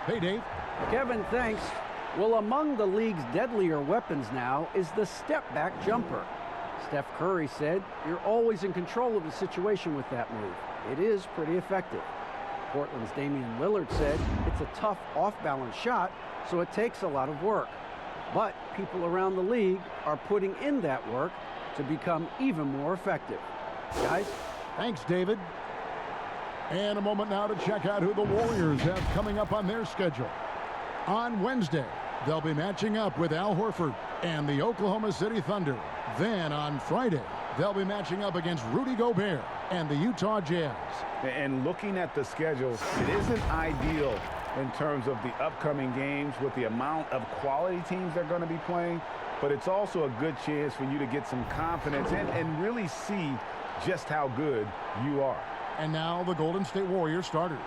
Hey, Dave. Kevin, thanks. Well, among the league's deadlier weapons now is the step-back jumper. Steph Curry said, "You're always in control of the situation with that move. It is pretty effective." Portland's Damian Lillard said, "It's a tough off-balance shot, so it takes a lot of work." But people around the league are putting in that work to become even more effective. Guys? Thanks, David. And a moment now to check out who the Warriors have coming up on their schedule. On Wednesday, they'll be matching up with Al Horford and the Oklahoma City Thunder. Then on Friday, they'll be matching up against Rudy Gobert and the Utah Jazz. And looking at the schedule, it isn't ideal in terms of the upcoming games with the amount of quality teams they're going to be playing, but it's also a good chance for you to get some confidence and really see just how good you are. And now the Golden State Warriors starters.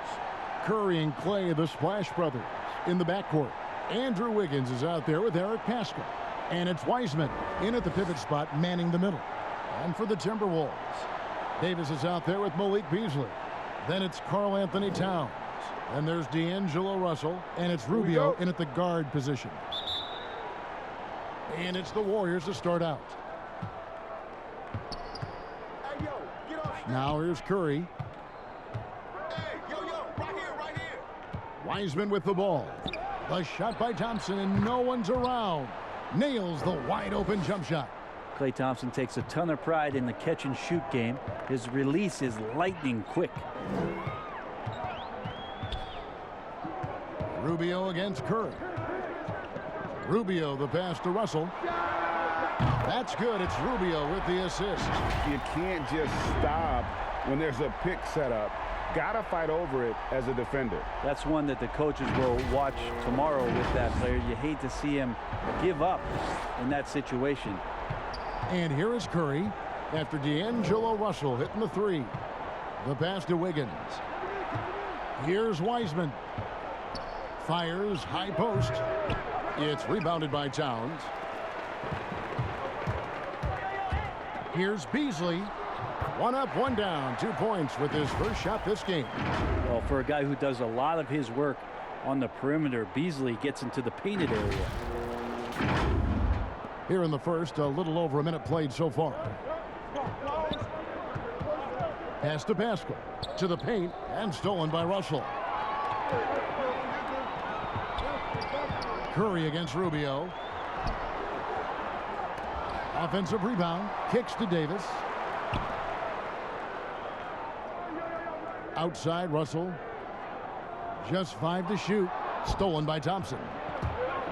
Curry and Klay, the Splash Brothers, in the backcourt. Andrew Wiggins is out there with Eric Paschall. And it's Wiseman in at the pivot spot, manning the middle. And for the Timberwolves, Davis is out there with Malik Beasley. Then it's Karl Anthony Towns. And there's D'Angelo Russell. And it's Rubio in at the guard position. And it's the Warriors to start out. Now here's Curry. Right here. Wiseman with the ball. The shot by Thompson, and no one's around. Nails the wide-open jump shot. Klay Thompson takes a ton of pride in the catch-and-shoot game. His release is lightning quick. Rubio against Curry. Rubio, the pass to Russell. That's good. It's Rubio with the assist. You can't just stop when there's a pick set up. Gotta fight over it as a defender. That's one that the coaches will watch tomorrow with that player. You hate to see him give up in that situation. And here is Curry after D'Angelo Russell hitting the three. The pass to Wiggins. Here's Wiseman. Fires high post. It's rebounded by Towns. Here's Beasley. One up, one down. 2 points with his first shot this game. Well, for a guy who does a lot of his work on the perimeter, Beasley gets into the painted area. Here in the first, a little over a minute played so far. Pass to Paschall. To the paint, and stolen by Russell. Curry against Rubio. Offensive rebound. Kicks to Davis. Outside Russell. Just 5 to shoot. Stolen by Thompson.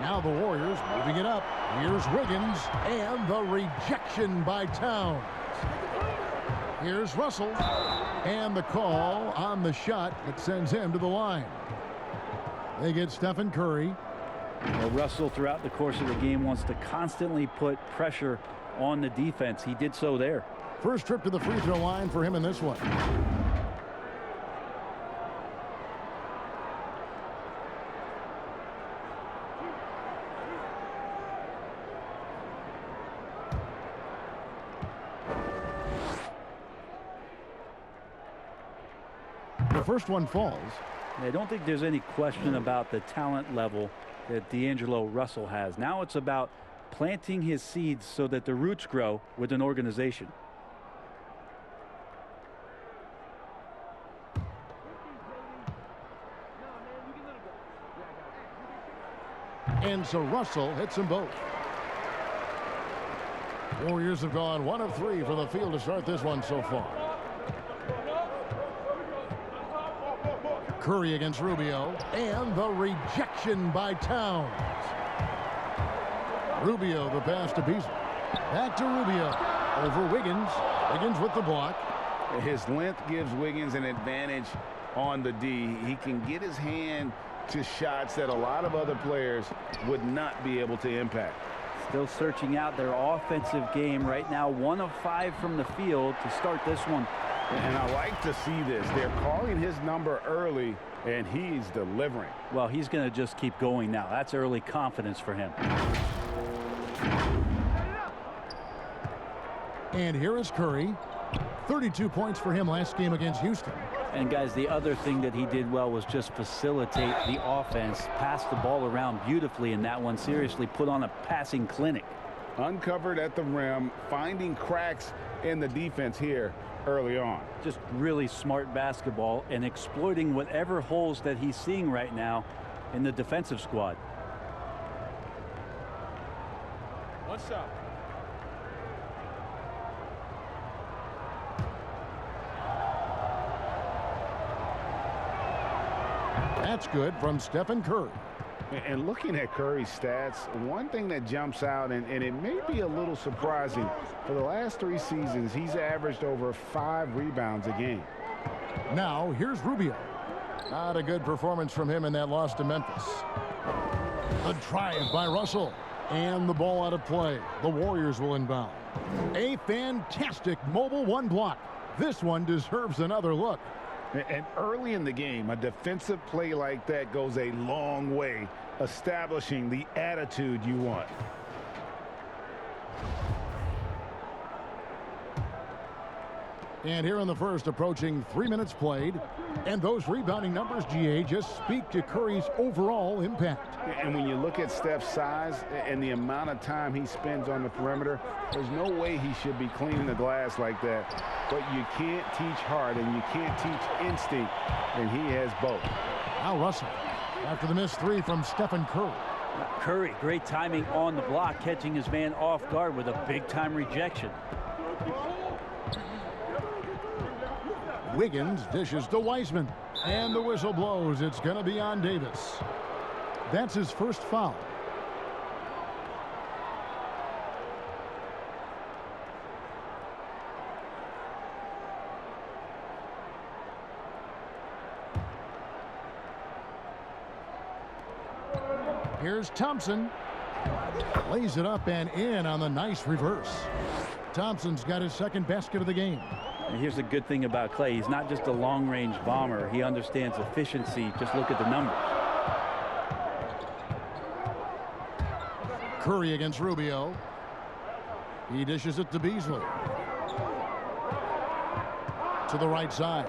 Now the Warriors moving it up. Here's Wiggins. And the rejection by Towns. Here's Russell. And the call on the shot that sends him to the line. They get Stephen Curry. Well, Russell, throughout the course of the game, wants to constantly put pressure on the defense. He did so there. First trip to the free throw line for him in this one. The first one falls. I don't think there's any question about the talent level that D'Angelo Russell has. Now it's about planting his seeds so that the roots grow with an organization. And so Russell hits them both. Warriors have gone 1 of 3 from the field to start this one so far. Curry against Rubio, and the rejection by Towns. Rubio, the pass to Beasley. Back to Rubio. Over Wiggins. Wiggins with the block. His length gives Wiggins an advantage on the D. He can get his hand to shots that a lot of other players would not be able to impact. Still searching out their offensive game right now. 1 of 5 from the field to start this one. And I like to see this. They're calling his number early, and he's delivering. Well, he's going to just keep going now. That's early confidence for him. And here is Curry. 32 points for him last game against Houston. And guys, the other thing that he did well was just facilitate the offense, pass the ball around beautifully in that one. Seriously, put on a passing clinic. Uncovered at the rim, finding cracks in the defense here early on. Just really smart basketball and exploiting whatever holes that he's seeing right now in the defensive squad. What's up? That's good from Stephen Curry. And looking at Curry's stats, one thing that jumps out, and it may be a little surprising, for the last 3 seasons, he's averaged over 5 rebounds a game. Now, here's Rubio. Not a good performance from him in that loss to Memphis. The drive by Russell. And the ball out of play. The Warriors will inbound. A fantastic mobile one block. This one deserves another look. And early in the game, a defensive play like that goes a long way, establishing the attitude you want. And here in the first, approaching 3 minutes played. And those rebounding numbers, GA, just speak to Curry's overall impact. And when you look at Steph's size and the amount of time he spends on the perimeter, there's no way he should be cleaning the glass like that. But you can't teach heart and you can't teach instinct, and he has both. Now Russell, after the missed 3 from Stephen Curry. Curry, great timing on the block, catching his man off guard with a big-time rejection. Wiggins dishes to Wiseman. And the whistle blows. It's going to be on Davis. That's his first foul. Here's Thompson. Lays it up and in on the nice reverse. Thompson's got his second basket of the game. And here's the good thing about Clay. He's not just a long-range bomber. He understands efficiency. Just look at the numbers. Curry against Rubio. He dishes it to Beasley. To the right side.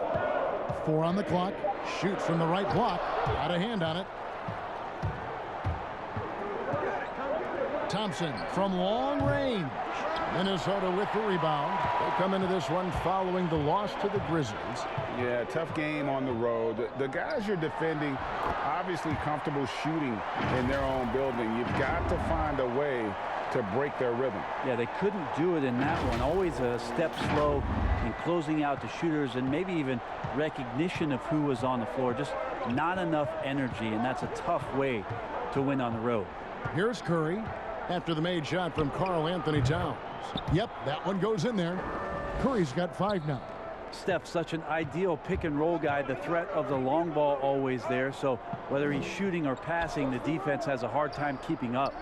4 on the clock. Shoots from the right block. Got a hand on it. Thompson from long range. Minnesota with the rebound. They come into this one following the loss to the Grizzlies. Yeah, tough game on the road. The guys you're defending, obviously comfortable shooting in their own building. You've got to find a way to break their rhythm. Yeah, they couldn't do it in that one. Always a step slow in closing out the shooters, and maybe even recognition of who was on the floor. Just not enough energy, and that's a tough way to win on the road. Here's Curry after the made shot from Karl Anthony Towns. Yep, that one goes in there. Curry's got 5 now. Steph, such an ideal pick and roll guy. The threat of the long ball always there. So whether he's shooting or passing, the defense has a hard time keeping up.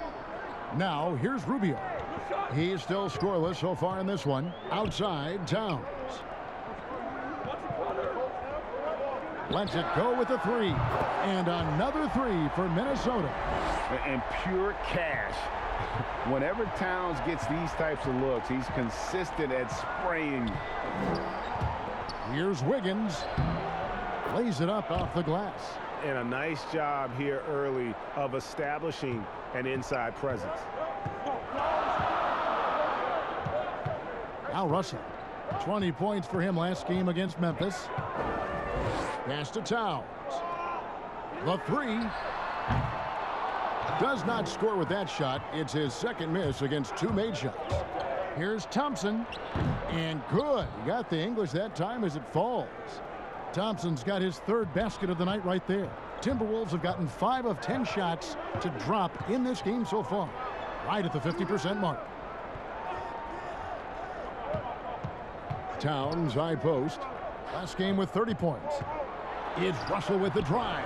Now here's Rubio. He's still scoreless so far in this one. Outside, Towns. Lets it go with a 3. And another 3 for Minnesota. And pure cash. Whenever Towns gets these types of looks, he's consistent at spraying. Here's Wiggins. Lays it up off the glass. And a nice job here early of establishing an inside presence. Now Russell. 20 points for him last game against Memphis. Pass to Towns. The 3. Does not score with that shot. It's his second miss against 2 made shots. Here's Thompson. And good. He got the English that time as it falls. Thompson's got his 3rd basket of the night right there. Timberwolves have gotten 5 of 10 shots to drop in this game so far. Right at the 50% mark. Towns high post. Last game with 30 points. It's Russell with the drive.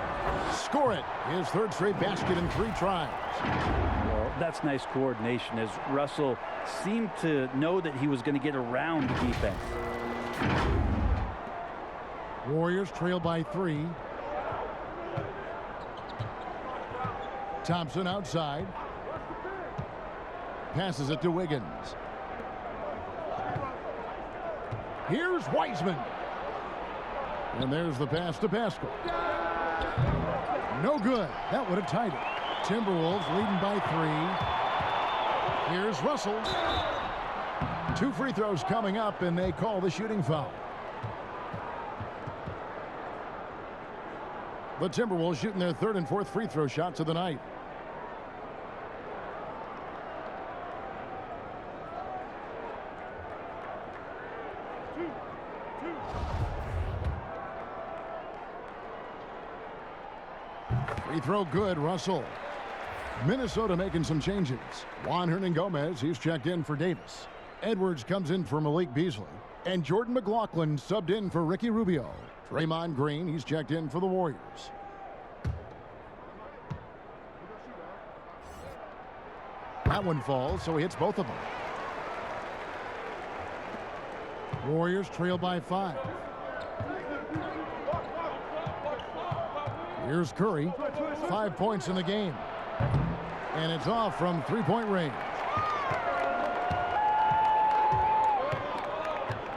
Score it. His 3rd straight basket in 3 tries. Well, that's nice coordination as Russell seemed to know that he was going to get around the defense. Warriors trail by 3. Thompson outside. Passes it to Wiggins. Here's Wiseman. And there's the pass to Pascal. No good. That would have tied it. Timberwolves leading by 3. Here's Russell. 2 free throws coming up, and they call the shooting foul. The Timberwolves shooting their 3rd and 4th free throw shots of the night. Free throw good, Russell. Minnesota making some changes. Juan Hernan-Gomez, he's checked in for Davis. Edwards comes in for Malik Beasley. And Jordan McLaughlin subbed in for Ricky Rubio. Draymond Green, he's checked in for the Warriors. That one falls, so he hits both of them. Warriors trail by 5. Here's Curry. 5 points in the game. And it's off from 3-point range.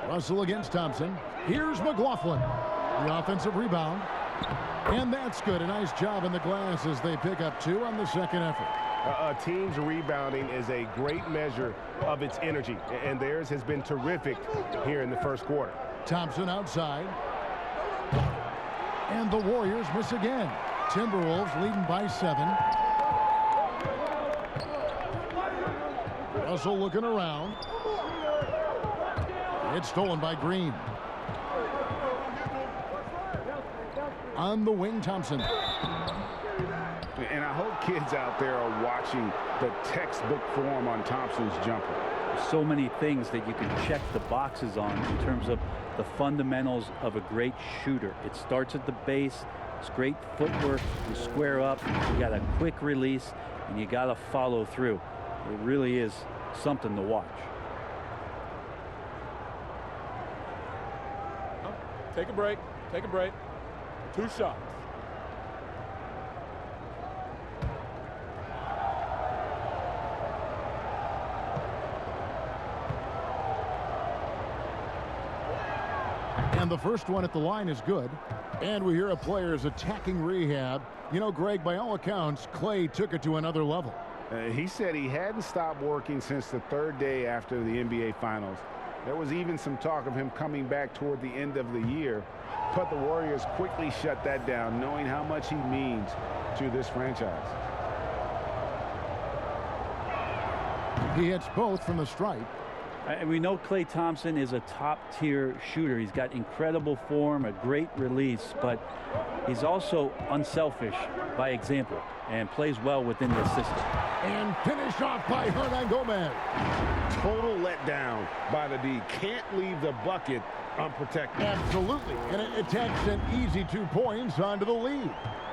Russell against Thompson. Here's McLaughlin. The offensive rebound. And that's good. A nice job in the glass as they pick up 2 on the second effort. A team's rebounding is a great measure of its energy, and theirs has been terrific here in the first quarter. Thompson outside. And the Warriors miss again. Timberwolves leading by 7. Russell looking around. It's stolen by Green. On the wing, Thompson. And I hope kids out there are watching the textbook form on Thompson's jumper. There's so many things that you can check the boxes on in terms of the fundamentals of a great shooter. It starts at the base. It's great footwork. You square up. You got a quick release, and you got to follow through. It really is something to watch. Take a break. Take a break. 2 shots. And the first one at the line is good. And we hear a player's attacking rehab. You know, Greg, by all accounts, Clay took it to another level. He said he hadn't stopped working since the 3rd day after the NBA Finals. There was even some talk of him coming back toward the end of the year. But the Warriors quickly shut that down, knowing how much he means to this franchise. He hits both from the stripe. We know Klay Thompson is a top-tier shooter. He's got incredible form, a great release, but he's also unselfish by example and plays well within the system. And finished off by Hernan-Gomez. Total letdown by the D. Can't leave the bucket unprotected. Absolutely. And it takes an easy 2 points onto the lead.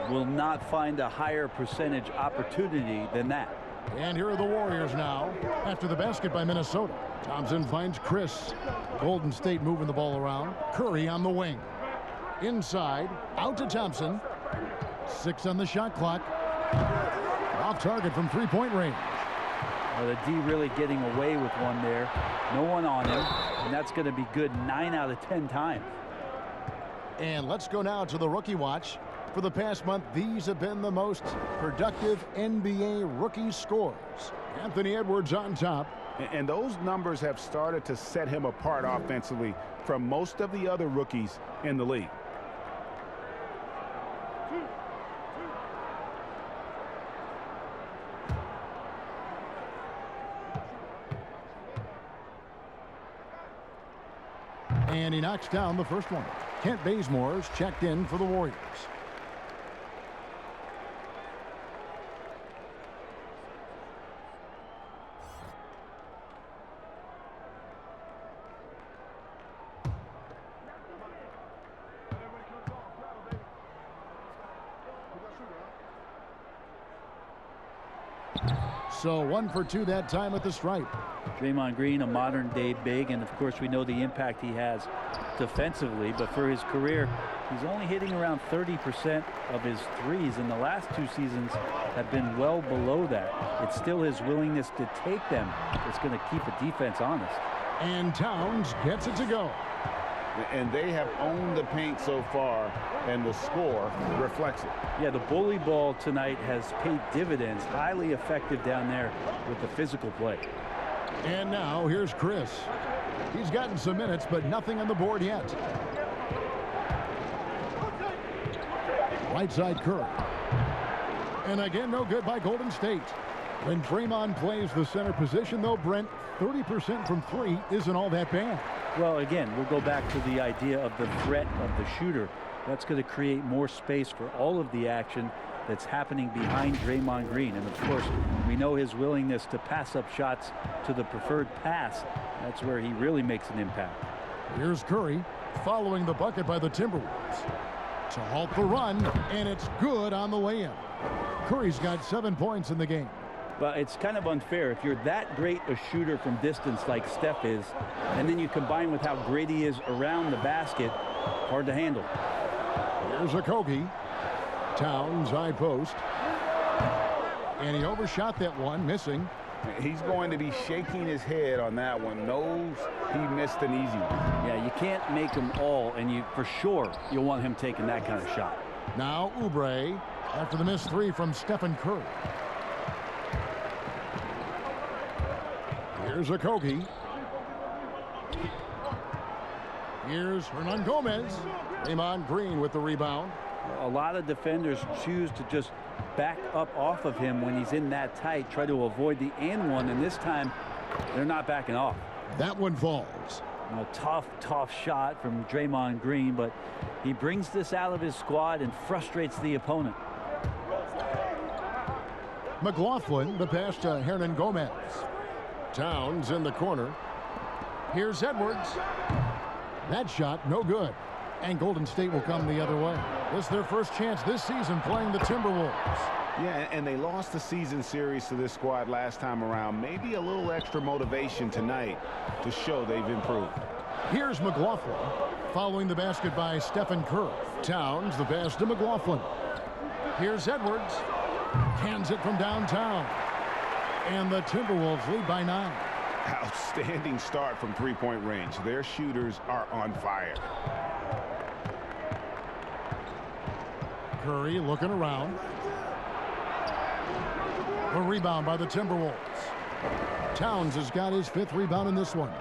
Will not find a higher percentage opportunity than that. And here are the Warriors now after the basket by Minnesota. Thompson finds Chris. Golden State moving the ball around. Curry on the wing. Inside. Out to Thompson. 6 on the shot clock. Off target from 3-point range. Well, the D really getting away with one there. No one on him. And that's going to be good 9 out of 10 times. And let's go now to the rookie watch. For the past month, these have been the most productive NBA rookie scores. Anthony Edwards on top. And those numbers have started to set him apart offensively from most of the other rookies in the league. And he knocks down the first one. Kent Bazemore's checked in for the Warriors. So 1 for 2 that time at the stripe. Draymond Green, a modern-day big, and of course we know the impact he has defensively, but for his career, he's only hitting around 30% of his threes, and the last 2 seasons have been well below that. It's still his willingness to take them that's going to keep a defense honest. And Towns gets it to go. And they have owned the paint so far, and the score reflects it. Yeah, the bully ball tonight has paid dividends. Highly effective down there with the physical play. And now here's Chris. He's gotten some minutes, but nothing on the board yet. Right side Curry. And again, no good by Golden State. When Draymond plays the center position, though, Brent, 30% from three isn't all that bad. Well, again, we'll go back to the idea of the threat of the shooter. That's going to create more space for all of the action that's happening behind Draymond Green. And, of course, we know his willingness to pass up shots to the preferred pass. That's where he really makes an impact. Here's Curry following the bucket by the Timberwolves to halt the run, and it's good on the way in. Curry's got 7 points in the game. But it's kind of unfair if you're that great a shooter from distance like Steph is, and then you combine with how great he is around the basket, hard to handle. Here's Okogie. Towns high post. And he overshot that one, missing. He's going to be shaking his head on that one. Knows he missed an easy one. Yeah, you can't make them all, and you for sure you'll want him taking that kind of shot. Now Oubre after the missed three from Stephen Curry. Here's Okogie. Here's Hernan Gomez. Draymond Green with the rebound. A lot of defenders choose to just back up off of him when he's in that tight, try to avoid the and one, and this time they're not backing off. That one falls. A tough shot from Draymond Green, but he brings this out of his squad and frustrates the opponent. McLaughlin, the pass to Hernan Gomez. Towns in the corner. Here's Edwards. That shot, no good. And Golden State will come the other way. This is their first chance this season playing the Timberwolves. Yeah, and they lost the season series to this squad last time around. Maybe a little extra motivation tonight to show they've improved. Here's McLaughlin following the basket by Stephen Curry. Towns, the pass to McLaughlin. Here's Edwards. Hands it from downtown. And the Timberwolves lead by 9. Outstanding start from three-point range. Their shooters are on fire. Curry looking around. A rebound by the Timberwolves. Towns has got his 5th rebound in this one.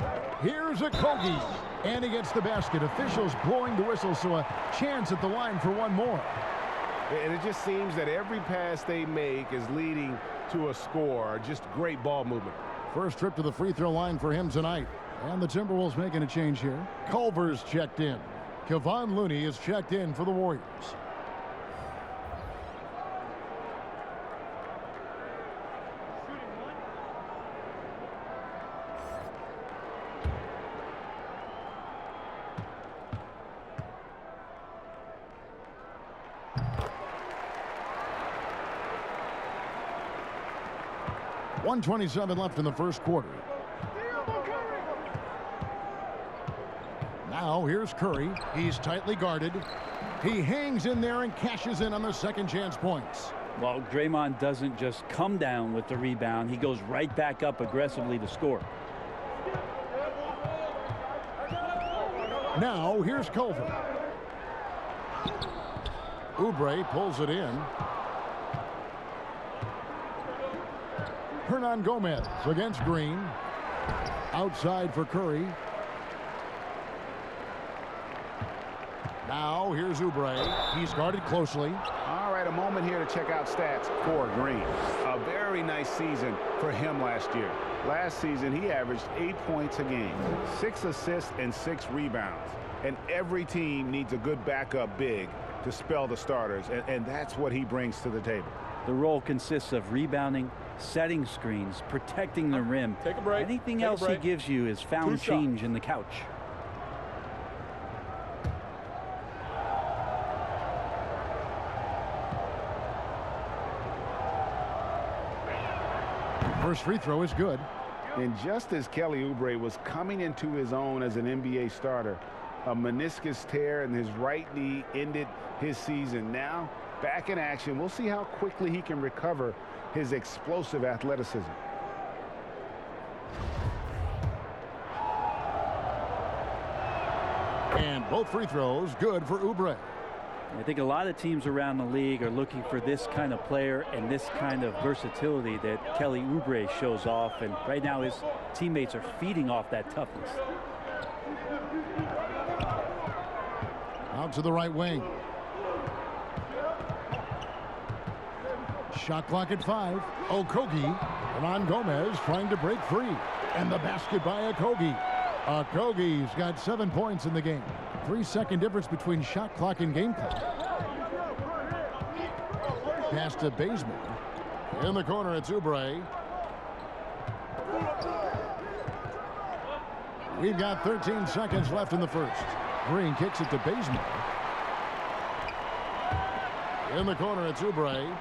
Here's Okogie. And he gets the basket. Officials blowing the whistle, so a chance at the line for one more. And it just seems that every pass they make is leading to a score. Just great ball movement. First trip to the free throw line for him tonight. And the Timberwolves making a change here. Culver's checked in. Kevon Looney is checked in for the Warriors. .127 left in the first quarter. Now here's Curry. He's tightly guarded. He hangs in there and cashes in on the second chance points. Well, Draymond doesn't just come down with the rebound. He goes right back up aggressively to score. Now here's Culver. Oubre pulls it in. Hernan Gomez against Green. Outside for Curry. Now here's Oubre. He's guarded closely. All right, a moment here to check out stats for Green. A very nice season for him last year. Last season, he averaged 8 points a game, 6 assists, and 6 rebounds. And every team needs a good backup big to spell the starters, and that's what he brings to the table. The role consists of rebounding, setting screens, protecting the rim. Take a break. Anything Take a else he break. gives you is found change in the couch. First free throw is good. And just as Kelly Oubre was coming into his own as an NBA starter, a meniscus tear in his right knee ended his season. Now, back in action, we'll see how quickly he can recover his explosive athleticism. And both free throws good for Oubre. I think a lot of teams around the league are looking for this kind of player and this kind of versatility that Kelly Oubre shows off. And right now his teammates are feeding off that toughness. Out to the right wing. Shot clock at 5. Okogie. Hernan Gomez trying to break free. And the basket by Okogie. Okogie's got 7 points in the game. 3-second difference between shot clock and game clock. Pass to Bazemore. In the corner, it's Oubre. We've got 13 seconds left in the first. Green kicks it to Bazemore. In the corner, it's Oubre.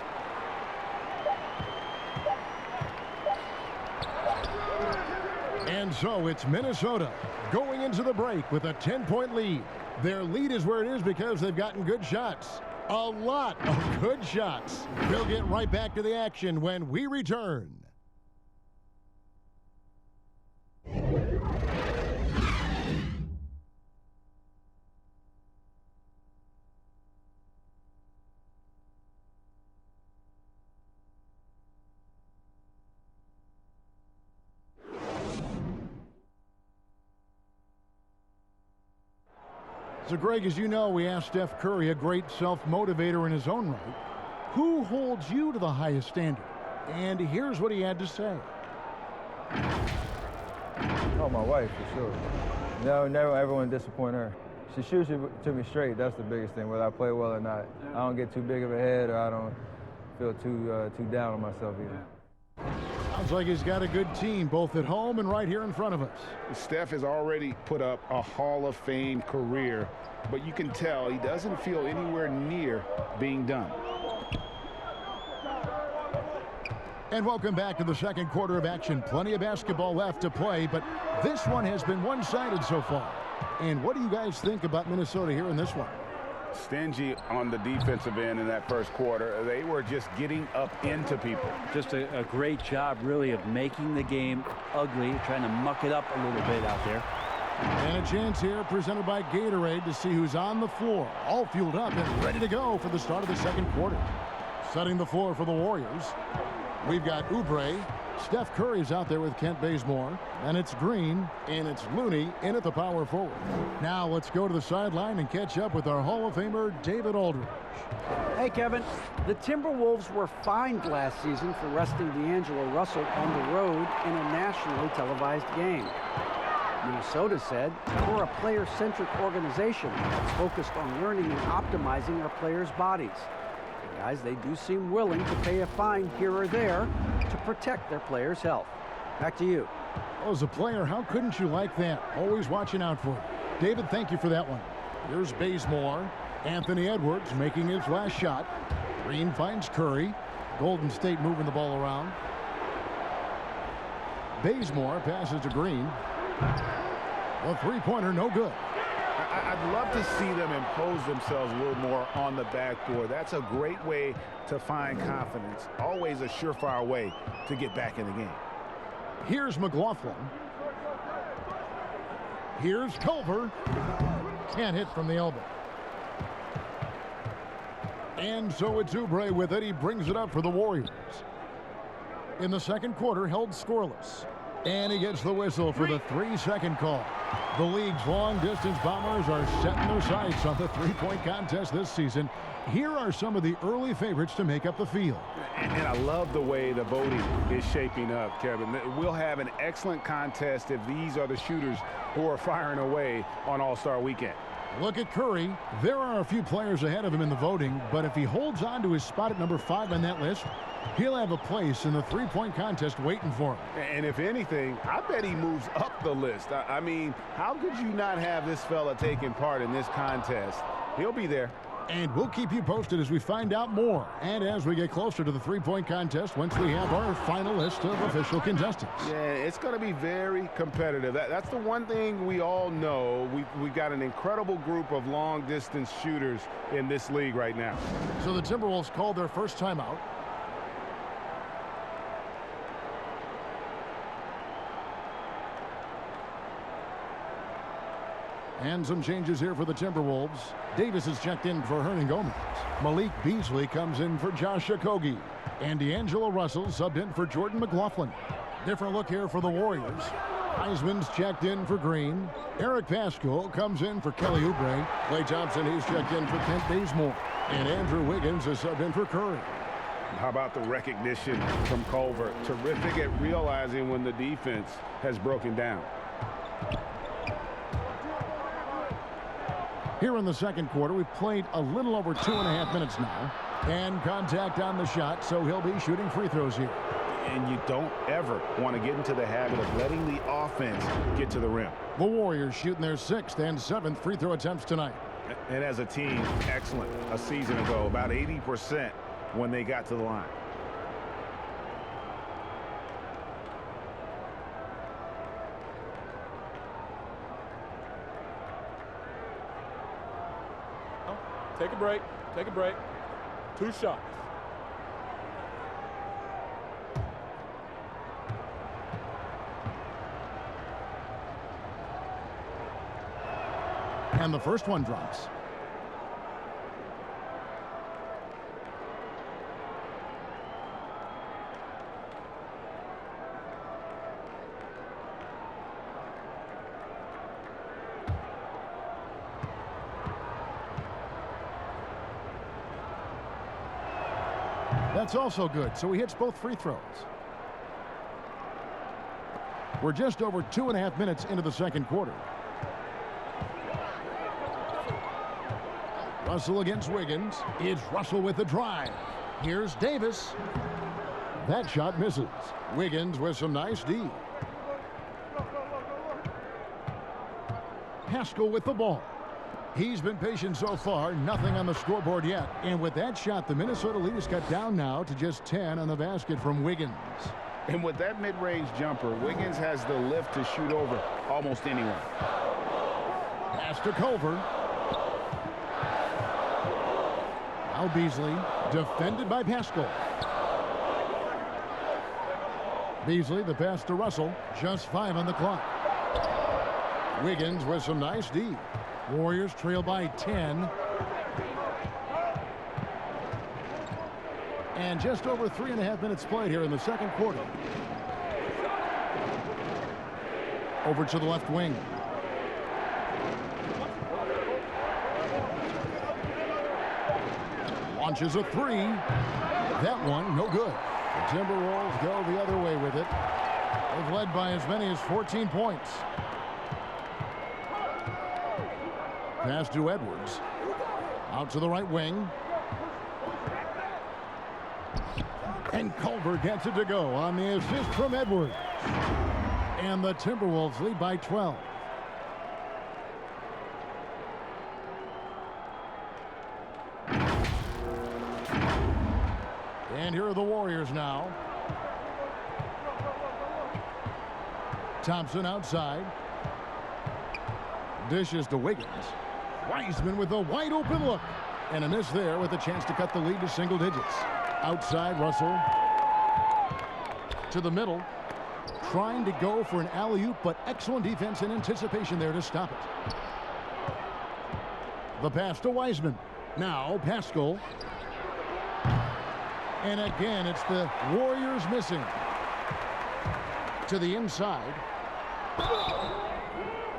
And so it's Minnesota going into the break with a 10-point lead. Their lead is where it is because they've gotten good shots. A lot of good shots. We'll get right back to the action when we return. So, Greg, as you know, we asked Steph Curry, a great self-motivator in his own right, who holds you to the highest standard? And here's what he had to say. Oh, my wife, for sure. No, never ever want to disappoint her. She shoots it to me straight. That's the biggest thing, whether I play well or not. I don't get too big of a head, or I don't feel too down on myself either. Sounds like he's got a good team, both at home and right here in front of us. Steph has already put up a Hall of Fame career, but you can tell he doesn't feel anywhere near being done. And welcome back to the second quarter of action. Plenty of basketball left to play, but this one has been one-sided so far. And what do you guys think about Minnesota here in this one? Stingy on the defensive end in that first quarter. They were just getting up into people. Just a great job, really, of making the game ugly, trying to muck it up a little bit out there. And a chance here presented by Gatorade to see who's on the floor, all fueled up and ready to go for the start of the second quarter. Setting the floor for the Warriors, we've got Oubre. Steph Curry's out there with Kent Bazemore. And it's Green, and it's Looney in at the power forward. Now let's go to the sideline and catch up with our Hall of Famer, David Aldridge. Hey, Kevin. The Timberwolves were fined last season for resting D'Angelo Russell on the road in a nationally televised game. Minnesota said, we're a player-centric organization that's focused on learning and optimizing our players' bodies. Guys, they do seem willing to pay a fine here or there to protect their players' health. Back to you. Well, as a player, how couldn't you like that? Always watching out for it. David, thank you for that one. Here's Bazemore. Anthony Edwards making his last shot. Green finds Curry. Golden State moving the ball around. Bazemore passes to Green. The three-pointer, no good. I'd love to see them impose themselves a little more on the backboard. That's a great way to find confidence. Always a surefire way to get back in the game. Here's McLaughlin. Here's Culver. Can't hit from the elbow. And so it's Oubre with it. He brings it up for the Warriors. In the second quarter, held scoreless. And he gets the whistle for the 3-second call. The league's long-distance Bombers are setting their sights on the three-point contest this season. Here are some of the early favorites to make up the field. And I love the way the voting is shaping up, Kevin. We'll have an excellent contest if these are the shooters who are firing away on All-Star Weekend. Look at Curry. There are a few players ahead of him in the voting, but if he holds on to his spot at number 5 on that list, he'll have a place in the three-point contest waiting for him. And if anything, I bet he moves up the list. I mean, how could you not have this fella taking part in this contest? He'll be there. And we'll keep you posted as we find out more and as we get closer to the three-point contest once we have our final list of official contestants. Yeah, it's going to be very competitive. That's the one thing we all know. We've got an incredible group of long-distance shooters in this league right now. So the Timberwolves called their first timeout. And some changes here for the Timberwolves. Davis is checked in for Hernan Gomez. Malik Beasley comes in for Josh Okogie. And D'Angelo Russell subbed in for Jordan McLaughlin. Different look here for the Warriors. Wiseman's checked in for Green. Eric Paschall comes in for Kelly Oubre. Klay Thompson, he's checked in for Kent Bazemore. And Andrew Wiggins is subbed in for Curry. How about the recognition from Culver? Terrific at realizing when the defense has broken down. Here in the second quarter, we've played a little over 2.5 minutes now. And contact on the shot, so he'll be shooting free throws here. And you don't ever want to get into the habit of letting the offense get to the rim. The Warriors shooting their 6th and 7th free throw attempts tonight. And as a team, excellent. A season ago, about 80% when they got to the line. Take a break. Take a break. 2 shots. And the first one drops. That's also good, so he hits both free throws. We're just over 2.5 minutes into the second quarter. Russell against Wiggins. It's Russell with the drive. Here's Davis. That shot misses. Wiggins with some nice D. Paschall with the ball. He's been patient so far. Nothing on the scoreboard yet. And with that shot, the Minnesota lead has cut down now to just 10 on the basket from Wiggins. And with that mid-range jumper, Wiggins has the lift to shoot over almost anyone. Pass to Culver. Now Beasley, defended by Paschall. Beasley, the pass to Russell. Just 5 on the clock. Wiggins with some nice D. Warriors trail by 10. And just over 3.5 minutes played here in the second quarter. Over to the left wing. Launches a 3. That one, no good. The Timberwolves go the other way with it. They've led by as many as 14 points. Pass to Edwards. Out to the right wing. And Culver gets it to go on the assist from Edwards. And the Timberwolves lead by 12. And here are the Warriors now. Thompson outside. Dishes to Wiggins. Wiseman with a wide open look. And a miss there with a chance to cut the lead to single digits. Outside, Russell. To the middle. Trying to go for an alley-oop, but excellent defense and anticipation there to stop it. The pass to Wiseman. Now Paschall. And again, it's the Warriors missing. To the inside.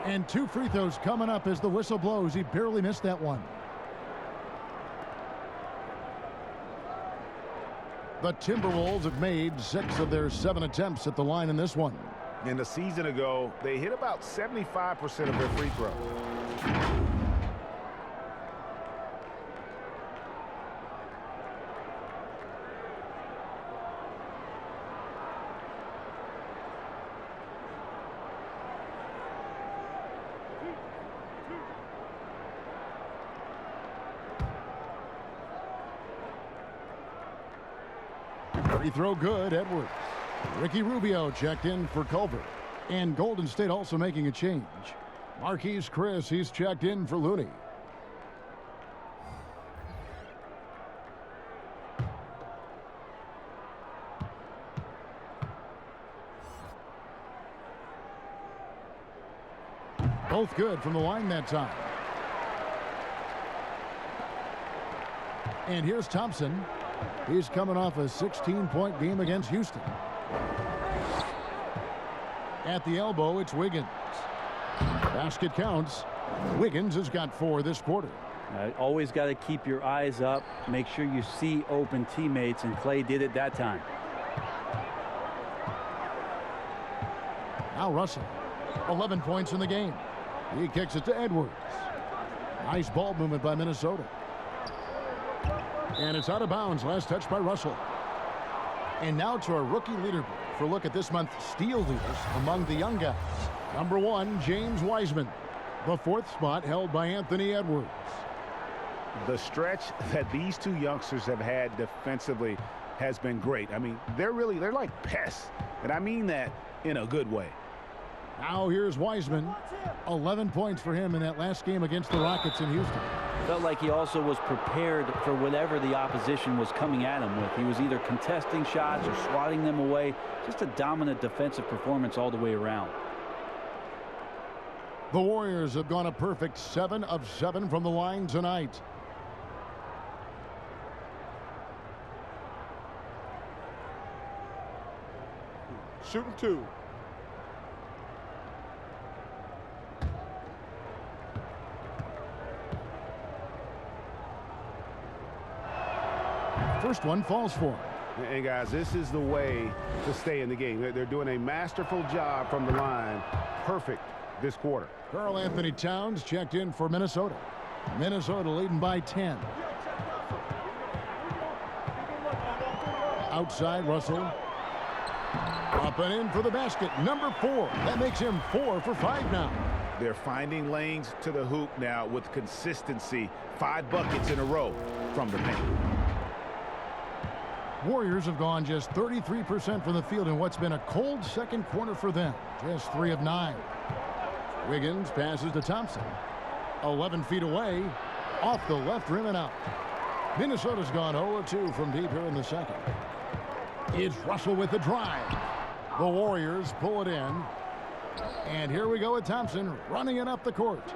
And 2 free throws coming up as the whistle blows. He barely missed that one. The Timberwolves have made 6 of their 7 attempts at the line in this one. And a season ago, they hit about 75% of their free throws. Free throw good, Edwards. Ricky Rubio checked in for Culver. And Golden State also making a change. Marquise Chris, he's checked in for Looney. Both good from the line that time. And here's Thompson. He's coming off a 16-point game against Houston. At the elbow, it's Wiggins. Basket counts. Wiggins has got 4 this quarter. Always got to keep your eyes up. Make sure you see open teammates, and Clay did it that time. Now Russell. 11 points in the game. He kicks it to Edwards. Nice ball movement by Minnesota. And it's out of bounds. Last touch by Russell. And now to our rookie leaderboard for a look at this month's steal leaders among the young guys. Number 1, James Wiseman. The 4th spot held by Anthony Edwards. The stretch that these two youngsters have had defensively has been great. I mean, they're like pests. And I mean that in a good way. Now here's Wiseman. 11 points for him in that last game against the Rockets in Houston. Felt like he also was prepared for whatever the opposition was coming at him with. He was either contesting shots or swatting them away. Just a dominant defensive performance all the way around. The Warriors have gone a perfect 7 of 7 from the line tonight. Shooting 2. First one falls for him. And guys, this is the way to stay in the game. They're doing a masterful job from the line. Perfect this quarter. Karl Anthony Towns checked in for Minnesota. Minnesota leading by 10. Outside Russell. Up and in for the basket. Number 4. That makes him 4 for 5 now. They're finding lanes to the hoop now with consistency. 5 buckets in a row from the paint. Warriors have gone just 33% from the field in what's been a cold second quarter for them. Just 3 of 9. Wiggins passes to Thompson. 11 feet away. Off the left rim and out. Minnesota's gone 0-2 from deep here in the second. It's Russell with the drive. The Warriors pull it in. And here we go with Thompson running it up the court.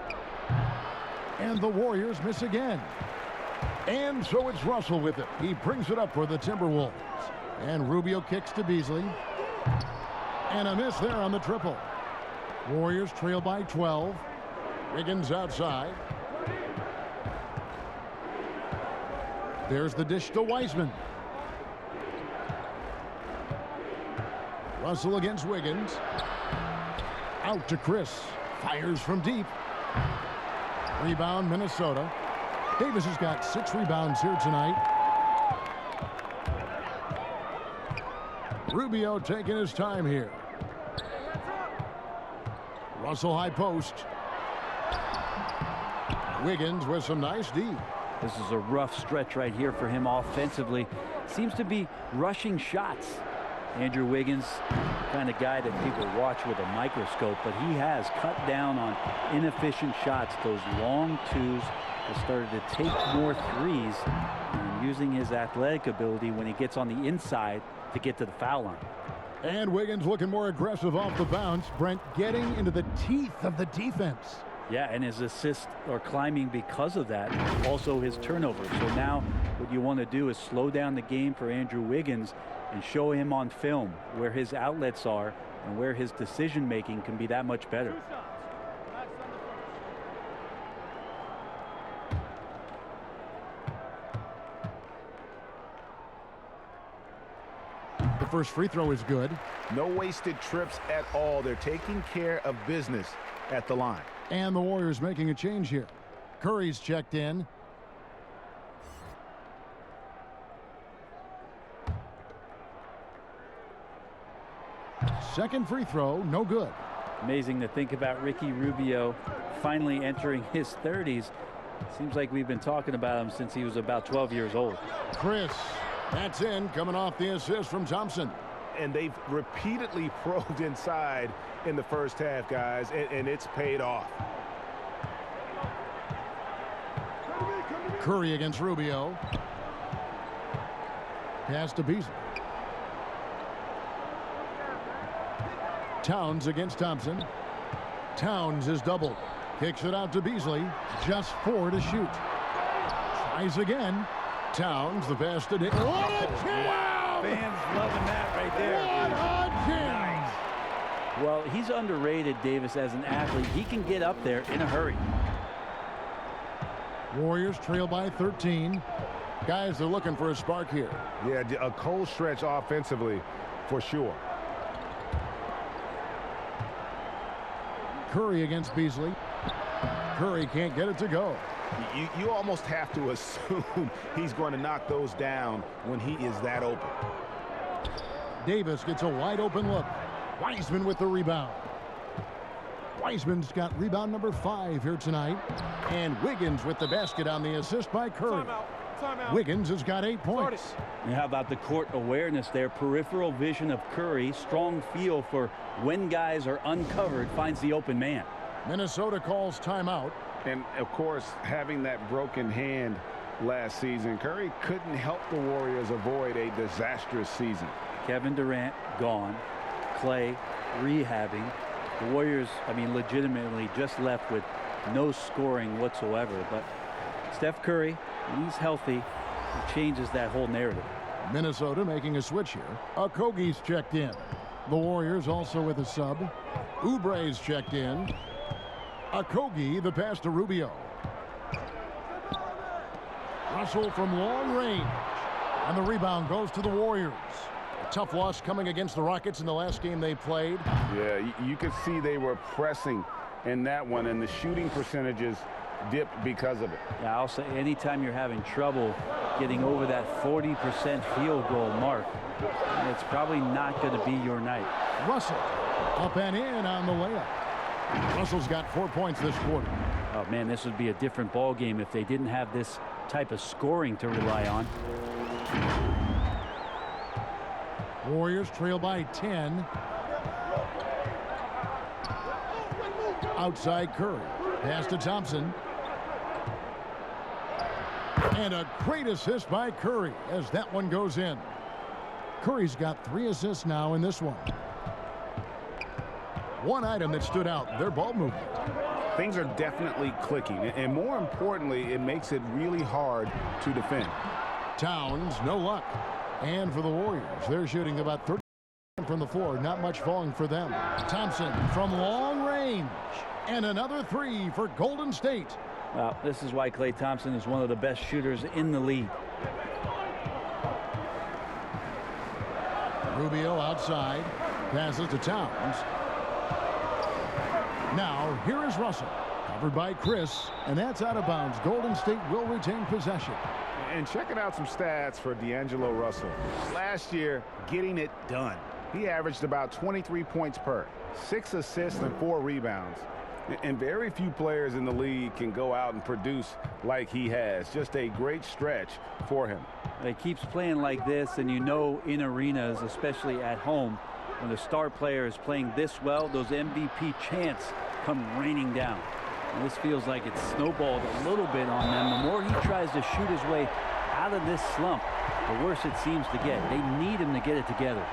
And the Warriors miss again. And so it's Russell with it. He brings it up for the Timberwolves. And Rubio kicks to Beasley. And a miss there on the triple. Warriors trail by 12. Wiggins outside. There's the dish to Wiseman. Russell against Wiggins. Out to Chris. Fires from deep. Rebound Minnesota. Davis has got 6 rebounds here tonight. Rubio taking his time here. Russell high post. Wiggins with some nice D. This is a rough stretch right here for him offensively. Seems to be rushing shots. Andrew Wiggins, kind of guy that people watch with a microscope, but he has cut down on inefficient shots. Those long twos has started to take more threes and using his athletic ability when he gets on the inside to get to the foul line. And Wiggins looking more aggressive off the bounce. Brent getting into the teeth of the defense. Yeah, and his assists are climbing because of that. Also his turnovers. So now what you want to do is slow down the game for Andrew Wiggins and show him on film where his outlets are and where his decision making can be that much better. The first free throw is good. No wasted trips at all. They're taking care of business at the line. And the Warriors making a change here. Curry's checked in. Second free throw, no good. Amazing to think about Ricky Rubio finally entering his 30s. Seems like we've been talking about him since he was about 12 years old. Chris, that's in, coming off the assist from Thompson. And they've repeatedly probed inside in the first half, guys, and it's paid off. Curry against Rubio. Pass to Beasley. Towns against Thompson. Towns is doubled. Kicks it out to Beasley. Just 4 to shoot. Tries again. Towns, the pass to Davis. What a jam! Wow, fans loving that right there. What a jam! Nice. Well, he's underrated, Davis, as an athlete. He can get up there in a hurry. Warriors trail by 13. Guys, they're looking for a spark here. Yeah, a cold stretch offensively for sure. Curry against Beasley. Curry can't get it to go. You almost have to assume he's going to knock those down when he is that open. Davis gets a wide open look. Wiseman with the rebound. Wiseman's got rebound number 5 here tonight. And Wiggins with the basket on the assist by Curry. Timeout. Wiggins has got 8 points. And how about the court awareness there? Peripheral vision of Curry. Strong feel for when guys are uncovered, finds the open man. Minnesota calls timeout. And, of course, having that broken hand last season, Curry couldn't help the Warriors avoid a disastrous season. Kevin Durant gone. Clay rehabbing. The Warriors, I mean, legitimately just left with no scoring whatsoever. But Steph Curry, when he's healthy, he changes that whole narrative. Minnesota making a switch here. Okogie's checked in. The Warriors also with a sub. Oubre's checked in. Okogie, the pass to Rubio. Russell from long range. And the rebound goes to the Warriors. A tough loss coming against the Rockets in the last game they played. Yeah, you could see they were pressing in that one, and the shooting percentages dipped because of it. Yeah, I'll say anytime you're having trouble getting over that 40% field goal mark, it's probably not going to be your night. Russell up and in on the layup. Russell's got 4 points this quarter. Oh, man, this would be a different ball game if they didn't have this type of scoring to rely on. Warriors trail by 10. Outside Curry. Pass to Thompson. And a great assist by Curry as that one goes in. Curry's got 3 assists now in this one. One item that stood out, their ball movement. Things are definitely clicking, and more importantly, it makes it really hard to defend. Towns, no luck. And for the Warriors, they're shooting about 30% from the floor. Not much falling for them. Thompson from long range. And another 3 for Golden State. Well, this is why Klay Thompson is one of the best shooters in the league. Rubio outside. Passes to Towns. Now, here is Russell. Covered by Chris. And that's out of bounds. Golden State will retain possession. And checking out some stats for D'Angelo Russell. Last year, getting it done. He averaged about 23 points per, 6 assists and 4 rebounds. And very few players in the league can go out and produce like he has. Just a great stretch for him. He keeps playing like this, and you know in arenas, especially at home, when the star player is playing this well, those MVP chants come raining down. And this feels like it's snowballed a little bit on them. The more he tries to shoot his way out of this slump, the worse it seems to get. They need him to get it together.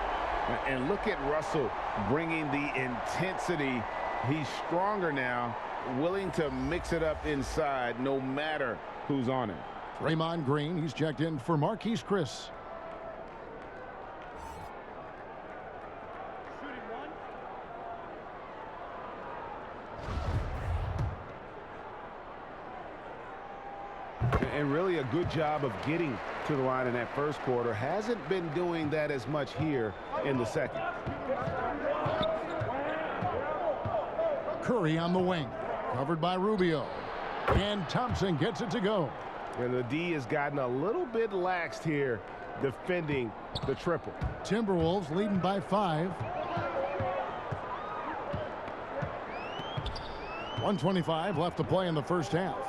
And look at Russell bringing the intensity. He's stronger now, willing to mix it up inside no matter who's on him. Draymond Green, he's checked in for Marquise Chris. And really a good job of getting to the line in that first quarter. Hasn't been doing that as much here in the second. Curry on the wing. Covered by Rubio. And Thompson gets it to go. And the D has gotten a little bit laxed here defending the triple. Timberwolves leading by 5. 1:25 left to play in the first half.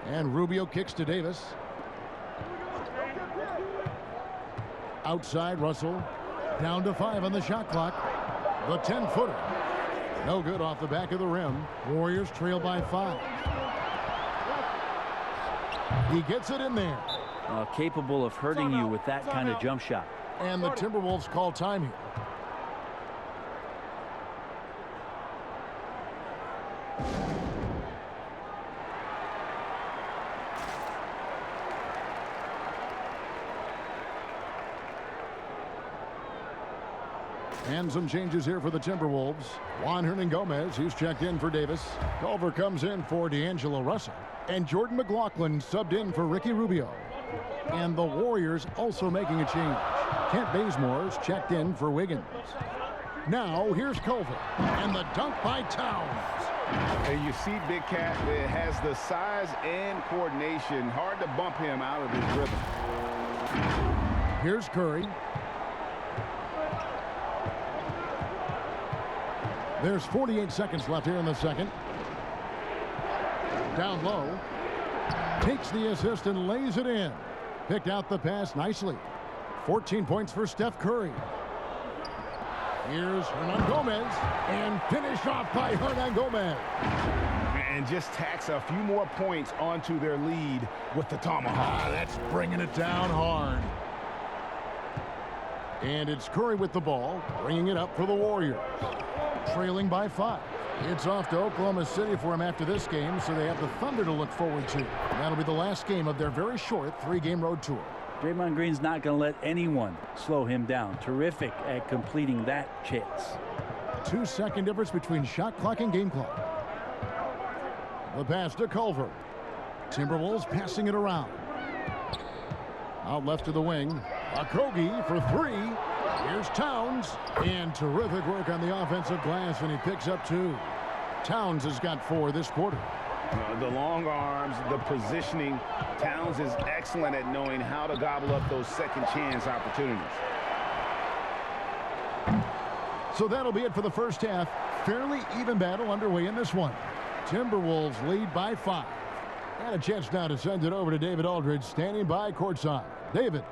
And Rubio kicks to Davis. Outside Russell. Down to 5 on the shot clock. The 10-footer. No good off the back of the rim. Warriors trail by 5. He gets it in there. Capable of hurting you with that kind of jump shot. And the Timberwolves call time here. And some changes here for the Timberwolves. Juan Hernan-Gomez, he's checked in for Davis. Culver comes in for D'Angelo Russell. And Jordan McLaughlin subbed in for Ricky Rubio. And the Warriors also making a change. Kent Bazemore's checked in for Wiggins. Now, here's Culver. And the dunk by Towns. And you see Big Cat that has the size and coordination. Hard to bump him out of his rhythm. Here's Curry. There's 48 seconds left here in the second. Down low. Takes the assist and lays it in. Picked out the pass nicely. 14 points for Steph Curry. Here's Hernan-Gomez. And finished off by Hernan-Gomez. And just tacks a few more points onto their lead with the tomahawk. That's bringing it down hard. And it's Curry with the ball, bringing it up for the Warriors. Trailing by 5. It's off to Oklahoma City for him after this game, so they have the Thunder to look forward to. That'll be the last game of their very short 3-game road tour. Draymond Green's not going to let anyone slow him down. Terrific at completing that chance. 2-second difference between shot clock and game clock. The pass to Culver. Timberwolves passing it around. Out left to the wing. Okogie for 3. Here's Towns. And terrific work on the offensive glass, and he picks up 2. Towns has got 4 this quarter. The long arms, the positioning. Towns is excellent at knowing how to gobble up those second chance opportunities. So that'll be it for the first half. Fairly even battle underway in this one. Timberwolves lead by 5. And a chance now to send it over to David Aldridge, standing by courtside. David.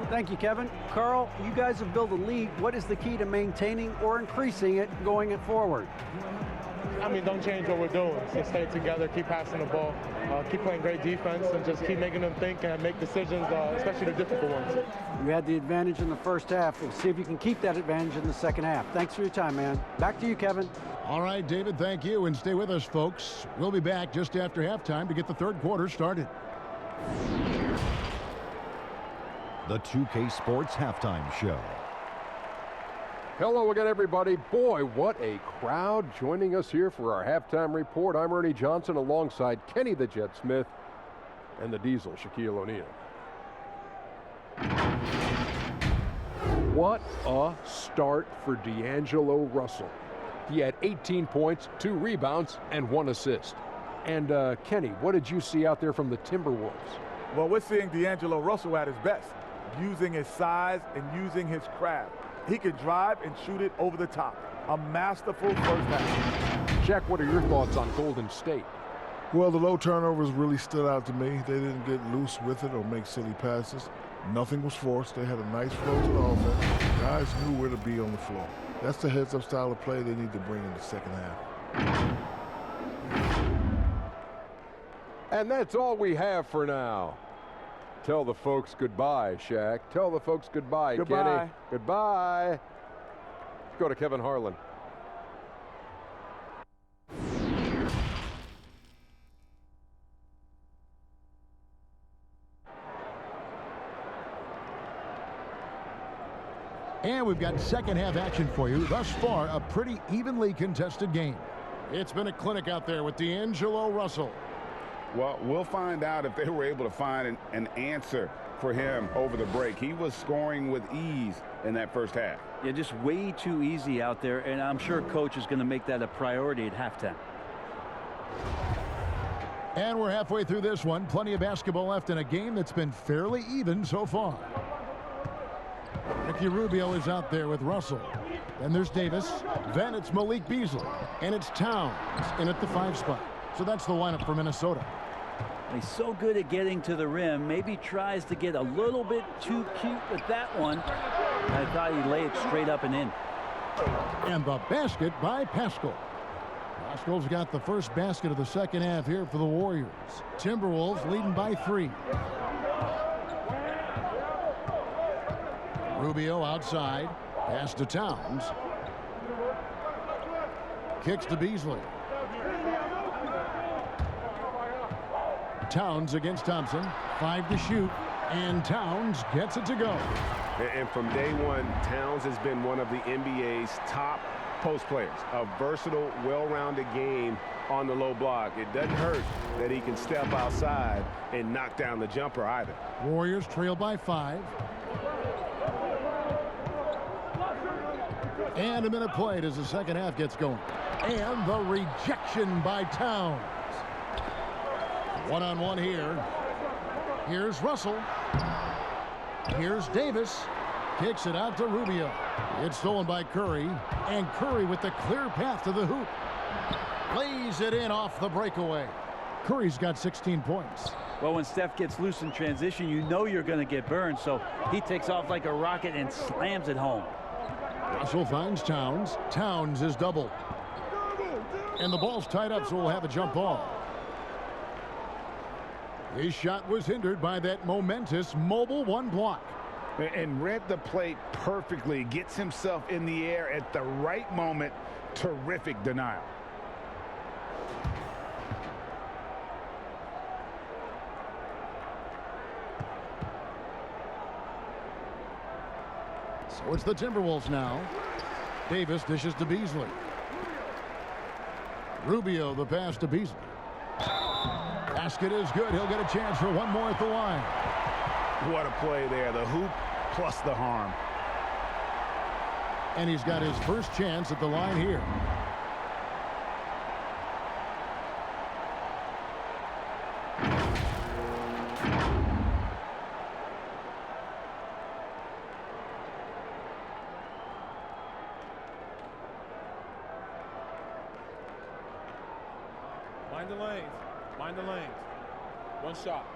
Thank you, Kevin. Carl, you guys have built a lead. What is the key to maintaining or increasing it going it forward? I mean, don't change what we're doing. Just stay together, keep passing the ball, keep playing great defense, and just keep making them think and make decisions, especially the difficult ones. You had the advantage in the first half. We'll see if you can keep that advantage in the second half. Thanks for your time, man. Back to you, Kevin. All right, David, thank you. And stay with us, folks. We'll be back just after halftime to get the third quarter started. The 2K Sports Halftime Show. Hello again, everybody. Boy, what a crowd joining us here for our halftime report. I'm Ernie Johnson alongside Kenny the Jet Smith and the Diesel, Shaquille O'Neal. What a start for D'Angelo Russell. He had 18 points, 2 rebounds, and 1 assist. And Kenny, what did you see out there from the Timberwolves? Well, we're seeing D'Angelo Russell at his best, using his size and using his craft. He could drive and shoot it over the top. A masterful first half. Jack, what are your thoughts on Golden State? Well, the low turnovers really stood out to me. They didn't get loose with it or make silly passes. Nothing was forced. They had a nice flow to the offense. Guys knew where to be on the floor. That's the heads-up style of play they need to bring in the second half. And that's all we have for now. Tell the folks goodbye, Shaq. Tell the folks goodbye, Goodbye. Kenny. Goodbye. Let's go to Kevin Harlan. And we've got second half action for you. Thus far, a pretty evenly contested game. It's been a clinic out there with D'Angelo Russell. Well, we'll find out if they were able to find an answer for him over the break. He was scoring with ease in that first half. Yeah, just way too easy out there, and I'm sure coach is going to make that a priority at halftime. And we're halfway through this one. Plenty of basketball left in a game that's been fairly even so far. Ricky Rubio is out there with Russell. Then there's Davis. Then it's Malik Beasley. And it's Towns in at the 5 spot. So that's the lineup for Minnesota. He's so good at getting to the rim. Maybe tries to get a little bit too cute with that one. I thought he'd lay it straight up and in. And the basket by Pascal. Pascal's got the first basket of the second half here for the Warriors. Timberwolves leading by 3. Rubio outside. Pass to Towns. Kicks to Beasley. Towns against Thompson. 5 to shoot. And Towns gets it to go. And from day one, Towns has been one of the NBA's top post players. A versatile, well-rounded game on the low block. It doesn't hurt that he can step outside and knock down the jumper either. Warriors trail by 5. And a minute played as the second half gets going. And the rejection by Towns. One-on-one here. Here's Russell. Here's Davis. Kicks it out to Rubio. It's stolen by Curry. And Curry with the clear path to the hoop. Lays it in off the breakaway. Curry's got 16 points. Well, when Steph gets loose in transition, you know you're going to get burned. So he takes off like a rocket and slams it home. Russell finds Towns. Towns is doubled. And the ball's tied up, so we'll have a jump ball. His shot was hindered by that momentous mobile one block. And read the play perfectly. Gets himself in the air at the right moment. Terrific denial. So it's the Timberwolves now. Davis dishes to Beasley. Rubio the pass to Beasley. Basket is good. He'll get a chance for one more at the line. What a play there. The hoop plus the harm. And he's got his first chance at the line here. Mind the lanes. Mind the lanes. One shot.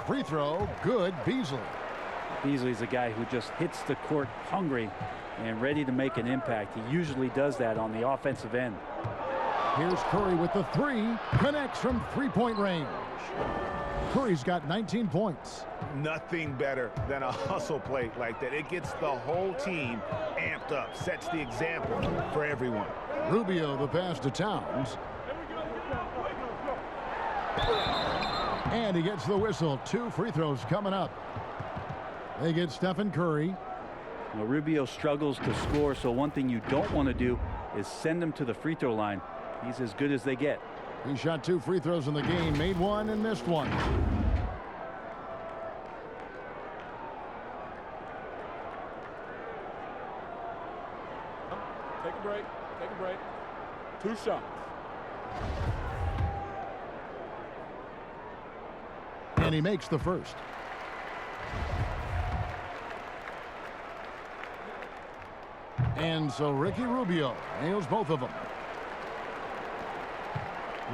Free throw, good. Beasley. Beasley's a guy who just hits the court hungry and ready to make an impact. He usually does that on the offensive end. Here's Curry with the three. Connects from three-point range. Curry's got 19 points. Nothing better than a hustle play like that. It gets the whole team amped up. Sets the example for everyone. Rubio the pass to Towns. And he gets the whistle. 2 free throws coming up. They get Stephen Curry. Well, Rubio struggles to score, so one thing you don't want to do is send him to the free throw line. He's as good as they get. He shot 2 free throws in the game, made 1 and missed 1. Take a break. Take a break. 2 shots. And he makes the first. And so Ricky Rubio nails both of them.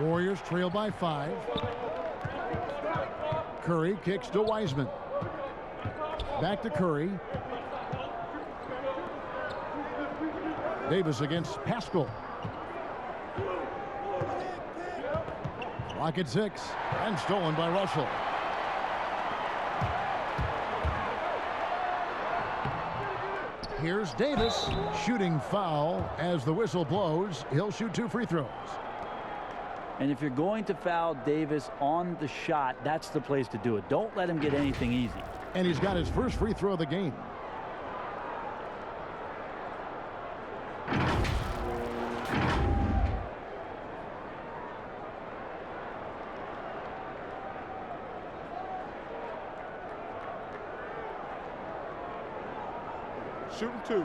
Warriors trail by 5. Curry kicks to Wiseman. Back to Curry. Davis against Pascal. Clock at 6. And stolen by Russell. Here's Davis. Shooting foul as the whistle blows. He'll shoot 2 free throws. And if you're going to foul Davis on the shot, that's the place to do it. Don't let him get anything easy. And he's got his first free throw of the game. Shooting 2.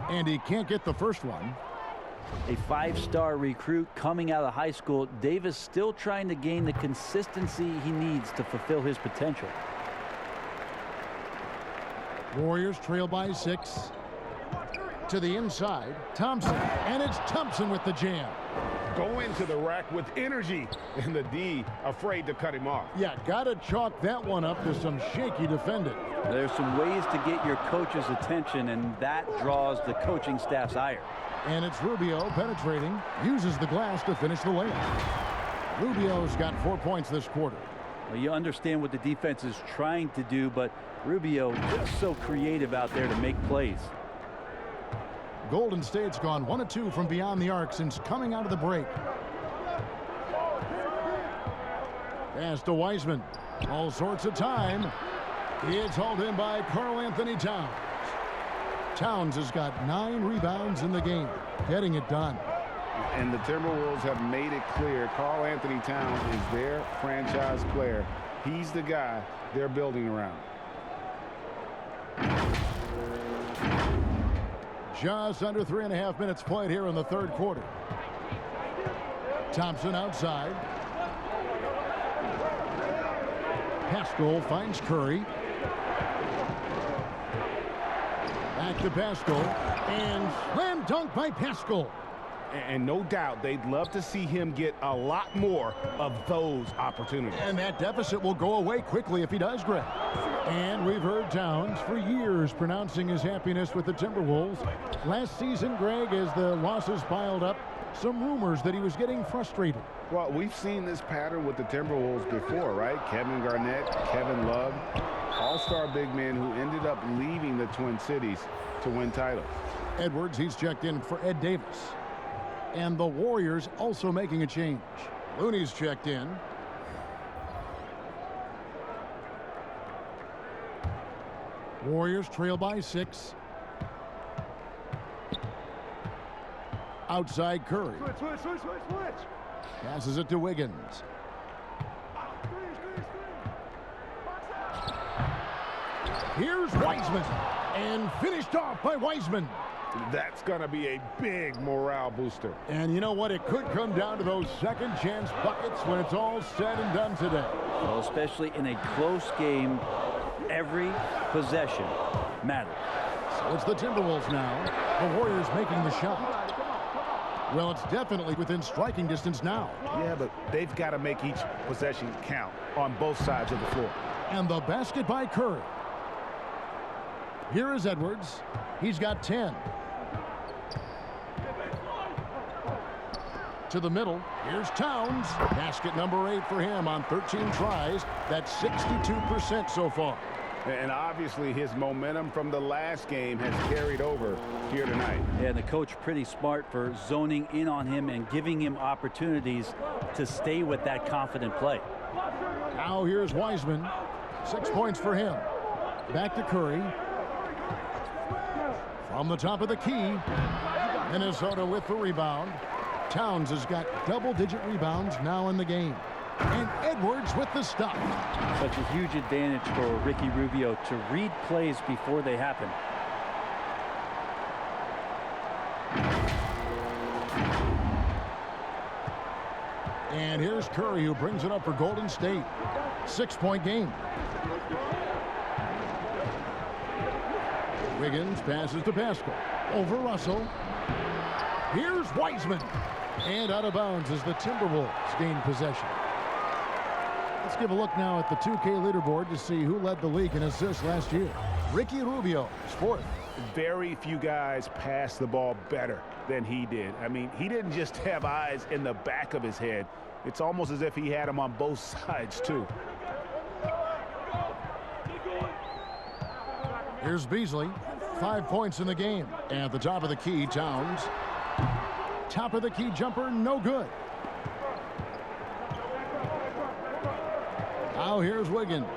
And he can't get the first one. A 5-star recruit coming out of high school. Davis still trying to gain the consistency he needs to fulfill his potential. Warriors trail by 6. To the inside, Thompson. And it's Thompson with the jam. Go into the rack with energy. And the D afraid to cut him off. Yeah, got to chalk that one up to some shaky defending. There's some ways to get your coach's attention, and that draws the coaching staff's ire. And it's Rubio penetrating, uses the glass to finish the layup. Rubio's got 4 points this quarter. Well, you understand what the defense is trying to do, but Rubio just so creative out there to make plays. Golden State's gone 1 of 2 from beyond the arc since coming out of the break. Pass to Wiseman. All sorts of time. It's hauled in by Karl-Anthony Towns. Towns has got 9 rebounds in the game, getting it done. And the Timberwolves have made it clear Karl-Anthony Towns is their franchise player. He's the guy they're building around. Just under 3.5 minutes played here in the third quarter. Thompson outside. Pascal finds Curry. Back to Pascal. And slam dunk by Pascal. And no doubt they'd love to see him get a lot more of those opportunities. And that deficit will go away quickly if he does, Greg. And we've heard Towns for years pronouncing his happiness with the Timberwolves. Last season, Greg, as the losses piled up, some rumors that he was getting frustrated. Well, we've seen this pattern with the Timberwolves before, right? Kevin Garnett, Kevin Love, all-star big men who ended up leaving the Twin Cities to win titles. Edwards, he's checked in for Ed Davis. And the Warriors also making a change. Looney's checked in. Warriors trail by 6. Outside Curry. Switch. Passes it to Wiggins. Here's Wiseman. And finished off by Wiseman. That's going to be a big morale booster. And you know what? It could come down to those second chance buckets when it's all said and done today. Well, especially in a close game, every possession matters. So it's the Timberwolves now. The Warriors making the shot. Well, it's definitely within striking distance now. Yeah, but they've got to make each possession count on both sides of the floor. And the basket by Curry. Here is Edwards. He's got 10. To the middle. Here's Towns. Basket number 8 for him on 13 tries. That's 62% so far. And obviously his momentum from the last game has carried over here tonight. And the coach pretty smart for zoning in on him and giving him opportunities to stay with that confident play. Now here's Wiseman. 6 points for him. Back to Curry. From the top of the key. Minnesota with the rebound. Towns has got double-digit rebounds now in the game. And Edwards with the stop. Such a huge advantage for Ricky Rubio to read plays before they happen. And here's Curry, who brings it up for Golden State. 6-point game. Wiggins passes to Pascal. Over Russell. Here's Wiseman. And out of bounds as the Timberwolves gain possession. Let's give a look now at the 2K leaderboard to see who led the league in assists last year. Ricky Rubio is 4th. Very few guys pass the ball better than he did. I mean, he didn't just have eyes in the back of his head. It's almost as if he had them on both sides, too. Here's Beasley. 5 points in the game. And at the top of the key, Towns. Top of the key jumper, no good. Now here's Wiggins.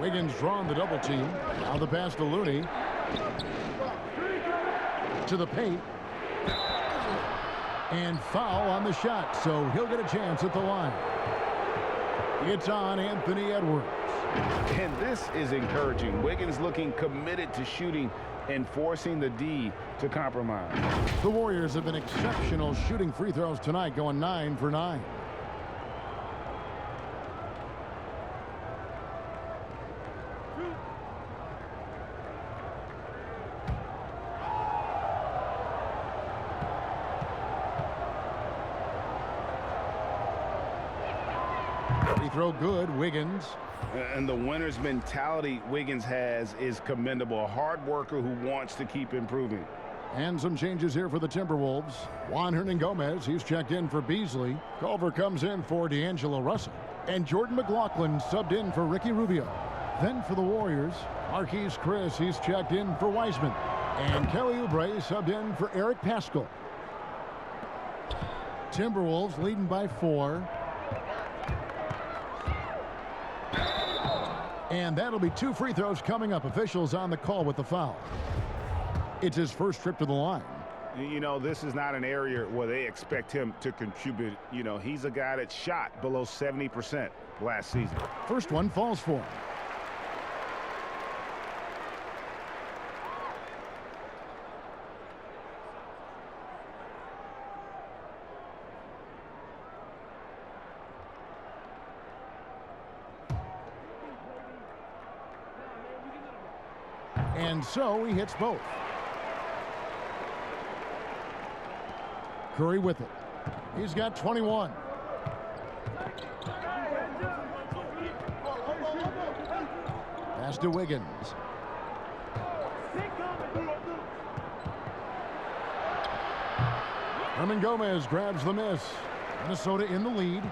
Wiggins drawing the double team. Now the pass to Looney. To the paint. And foul on the shot, so he'll get a chance at the line. It's on Anthony Edwards. And this is encouraging. Wiggins looking committed to shooting and forcing the D to compromise. The Warriors have been exceptional shooting free throws tonight, going 9 for 9. Free throw good, Wiggins. And the winner's mentality Wiggins has is commendable. A hard worker who wants to keep improving. And some changes here for the Timberwolves. Juan Hernan-Gomez, he's checked in for Beasley. Culver comes in for D'Angelo Russell. And Jordan McLaughlin subbed in for Ricky Rubio. Then for the Warriors, Marquise Chris, he's checked in for Wiseman. And Kelly Oubre subbed in for Eric Paschall. Timberwolves leading by 4. And that'll be 2 free throws coming up. Officials on the call with the foul. It's his first trip to the line. You know, this is not an area where they expect him to contribute. You know, he's a guy that shot below 70% last season. First one falls for him. And so he hits both. Curry with it. He's got 21. Pass to Wiggins. Hernan-Gomez grabs the miss. Minnesota in the lead.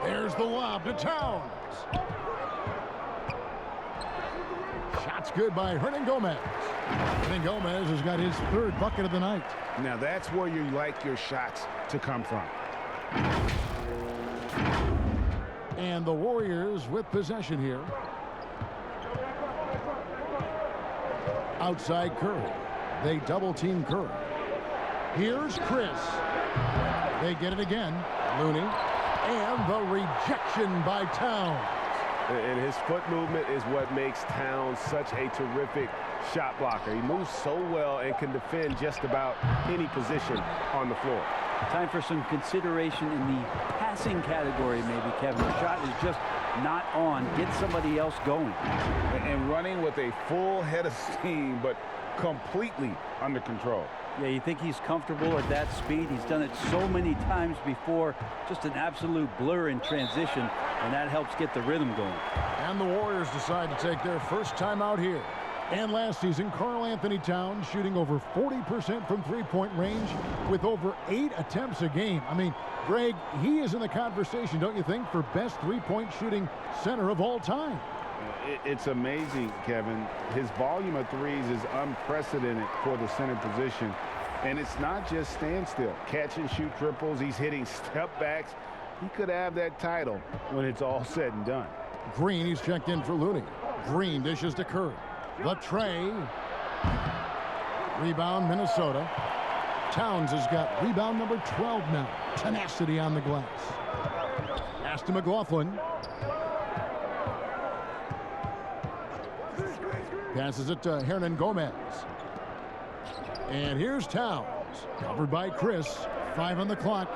There's the lob to Towns. Shot's good by Hernan-Gomez. Hernan-Gomez has got his 3rd bucket of the night. Now that's where you like your shots to come from. And the Warriors with possession here. Outside Curry. They double team Curry. Here's Chris. They get it again. Looney. And the rejection by Towns. And his foot movement is what makes Towns such a terrific shot blocker. He moves so well and can defend just about any position on the floor. Time for some consideration in the passing category, maybe, Kevin. The shot is just not on. Get somebody else going. And running with a full head of steam, but completely under control. Yeah, you think he's comfortable at that speed. He's done it so many times before. Just an absolute blur in transition, and that helps get the rhythm going. And the Warriors decide to take their first time out here. And last season, Karl Anthony Towns shooting over 40% from three-point range with over 8 attempts a game. I mean, Greg, he is in the conversation, don't you think, for best three-point shooting center of all time? It's amazing, Kevin. His volume of threes is unprecedented for the center position. And it's not just standstill. Catch and shoot triples. He's hitting step backs. He could have that title when it's all said and done. Green, he's checked in for Looney. Green dishes to Curry. The tray. Rebound, Minnesota. Towns has got rebound number 12 now. Tenacity on the glass. Pass to McLaughlin. Passes it to Hernan-Gomez. And here's Towns. Covered by Chris. 5 on the clock.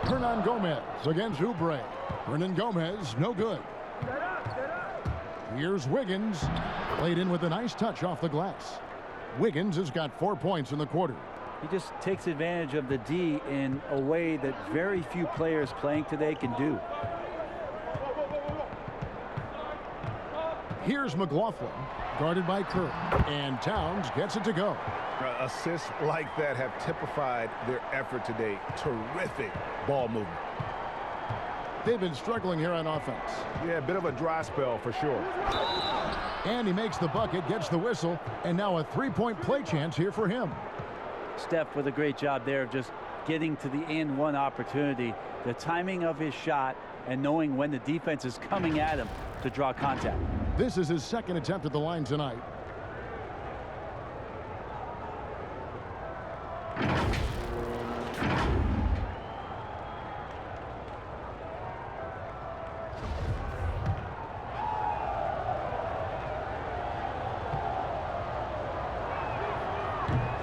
Hernan-Gomez against Oubre. Hernan-Gomez, no good. Here's Wiggins. Played in with a nice touch off the glass. Wiggins has got 4 points in the quarter. He just takes advantage of the D in a way that very few players playing today can do. Here's McLaughlin, guarded by Curry. And Towns gets it to go. Assists like that have typified their effort today. Terrific ball movement. They've been struggling here on offense. Yeah, a bit of a dry spell for sure. And he makes the bucket, gets the whistle, and now a three-point play chance here for him. Steph with a great job there of just getting to the and one opportunity. The timing of his shot and knowing when the defense is coming at him to draw contact. This is his second attempt at the line tonight.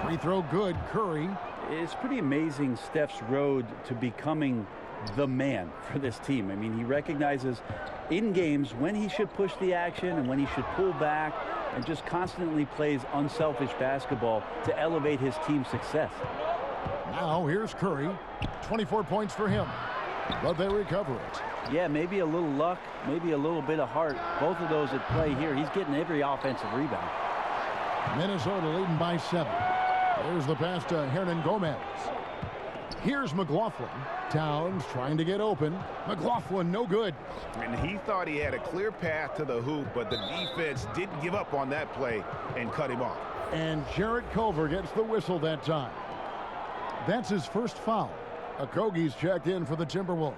Free throw good, Curry. It's pretty amazing Steph's road to becoming the man for this team. I mean, he recognizes in games when he should push the action and when he should pull back, and just constantly plays unselfish basketball to elevate his team's success. Now here's Curry. 24 points for him. but they recover it. Yeah, maybe a little luck, maybe a little bit of heart. Both of those at play here. He's getting every offensive rebound. Minnesota leading by 7. There's the pass to Hernan Gomez. Here's McLaughlin. Towns trying to get open. McLaughlin no good. And he thought he had a clear path to the hoop, but the defense didn't give up on that play and cut him off. And Jarrett Culver gets the whistle that time. That's his first foul. Okogie's checked in for the Timberwolves.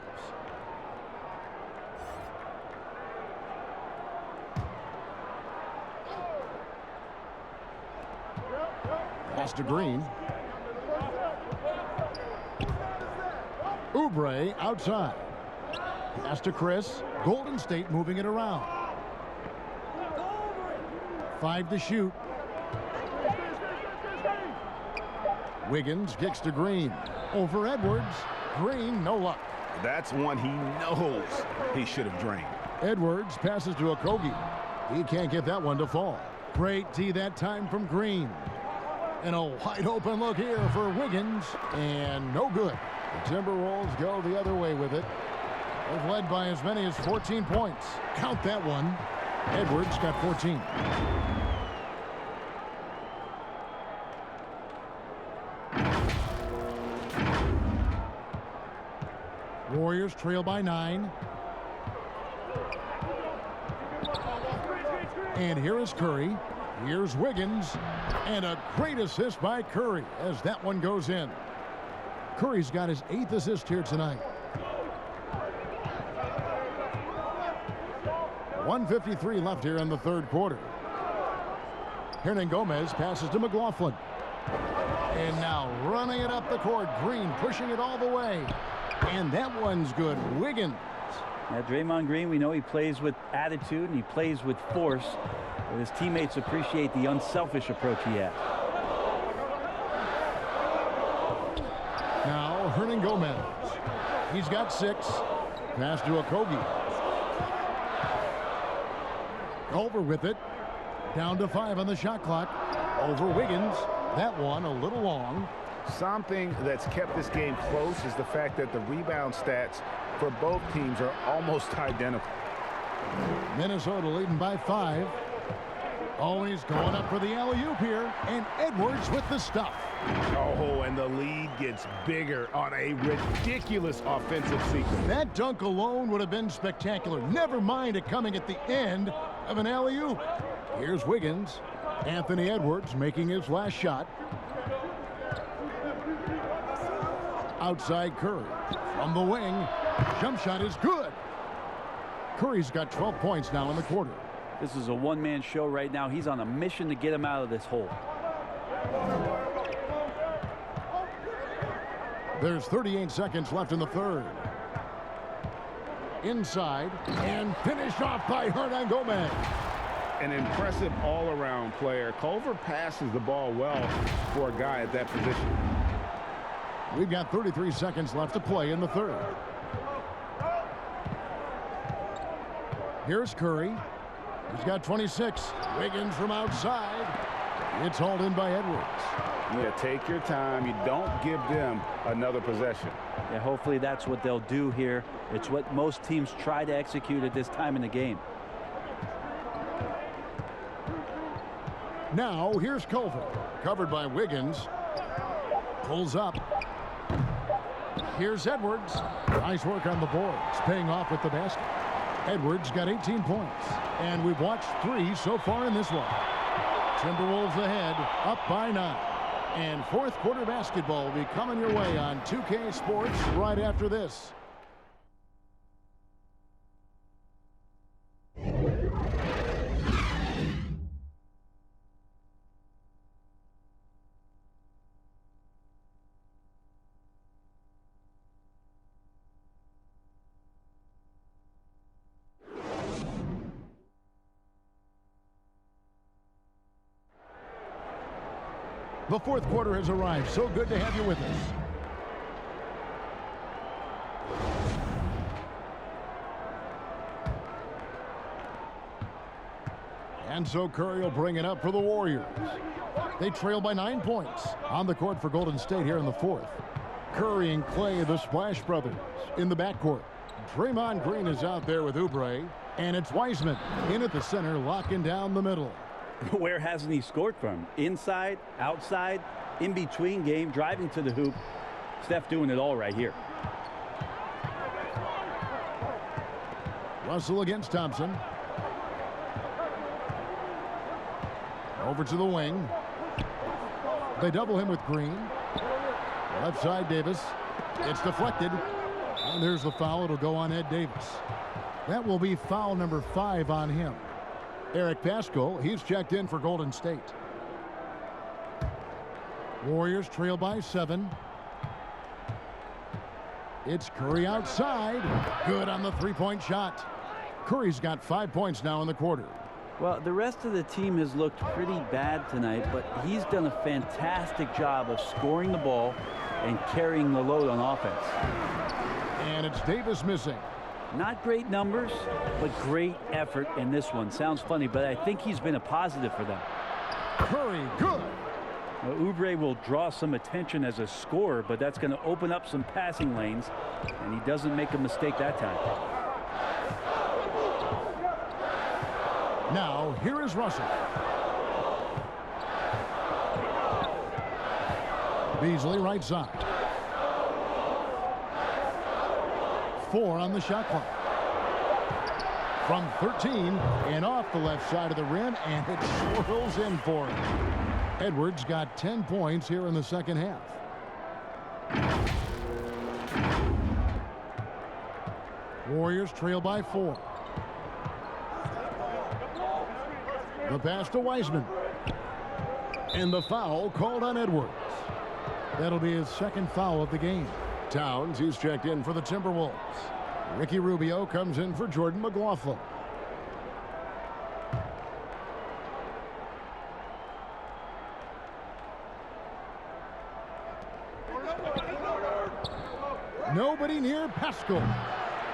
Pass to Green. Oubre outside. Pass to Chris. Golden State moving it around. 5 to shoot. Wiggins kicks to Green. Over Edwards. Green, no luck. That's one he knows he should have drained. Edwards passes to Okogie. He can't get that one to fall. Great D that time from Green. And a wide open look here for Wiggins. And no good. The Timberwolves go the other way with it. They've led by as many as 14 points. Count that one. Edwards got 14. Warriors trail by 9. And here is Curry. Here's Wiggins. And a great assist by Curry as that one goes in. Curry's got his 8th assist here tonight. 1:53 left here in the third quarter. Hernan Gomez passes to McLaughlin. And now running it up the court. Green pushing it all the way. And that one's good. Wiggins. Now, Draymond Green, we know he plays with attitude and he plays with force. But his teammates appreciate the unselfish approach he has. Now, Hernan Gomez. He's got 6. Pass to Okogie. Over with it. Down to 5 on the shot clock. Over Wiggins. That one a little long. Something that's kept this game close is the fact that the rebound stats for both teams are almost identical. Minnesota leading by 5. Always going up for the alley-oop here. And Edwards with the stuff. Oh, and the lead gets bigger on a ridiculous offensive sequence. That dunk alone would have been spectacular. Never mind it coming at the end of an alley-oop. Here's Wiggins. Anthony Edwards making his last shot. Outside Curry. From the wing. Jump shot is good. Curry's got 12 points now in the quarter. This is a one-man show right now. He's on a mission to get him out of this hole. There's 38 seconds left in the third. Inside and finished off by Hernan Gomez. An impressive all-around player. Culver passes the ball well for a guy at that position. We've got 33 seconds left to play in the third. Here's Curry. He's got 26. Wiggins from outside. It's hauled in by Edwards. Yeah, take your time. You don't give them another possession. Yeah, hopefully that's what they'll do here. It's what most teams try to execute at this time in the game. Now, here's Culver. Covered by Wiggins. Pulls up. Here's Edwards. Nice work on the boards. Paying off with the basket. Edwards got 18 points. And we've watched 3 so far in this one. Timberwolves ahead, up by 9. And fourth quarter basketball will be coming your way on 2K Sports right after this. The fourth quarter has arrived. So good to have you with us. And so Curry will bring it up for the Warriors. They trail by 9 points on the court for Golden State here in the fourth. Curry and Clay, the Splash Brothers, in the backcourt. Draymond Green is out there with Oubre. And it's Wiseman in at the center, locking down the middle. Where hasn't he scored from? Inside, outside, in between game, driving to the hoop. Steph doing it all right here. Russell against Thompson. Over to the wing. They double him with Green. Left side, Davis. It's deflected. And there's the foul. It'll go on Ed Davis. That will be foul number 5 on him. Eric Pascal, he's checked in for Golden State. Warriors trail by 7. It's Curry outside. Good on the three-point shot. Curry's got 5 points now in the quarter. Well, the rest of the team has looked pretty bad tonight, but he's done a fantastic job of scoring the ball and carrying the load on offense. And it's Davis missing. Not great numbers, but great effort in this one. Sounds funny, but I think he's been a positive for them. Curry, good. Well, Oubre will draw some attention as a scorer, but that's going to open up some passing lanes, and he doesn't make a mistake that time. Now, here is Russell. Beasley right side. 4 on the shot clock. From 13 and off the left side of the rim, and it swirls in for him. Edwards got 10 points here in the second half. Warriors trail by 4. The pass to Wiseman. And the foul called on Edwards. That'll be his second foul of the game. Towns, he's checked in for the Timberwolves. Ricky Rubio comes in for Jordan McLaughlin. Nobody near Pascal.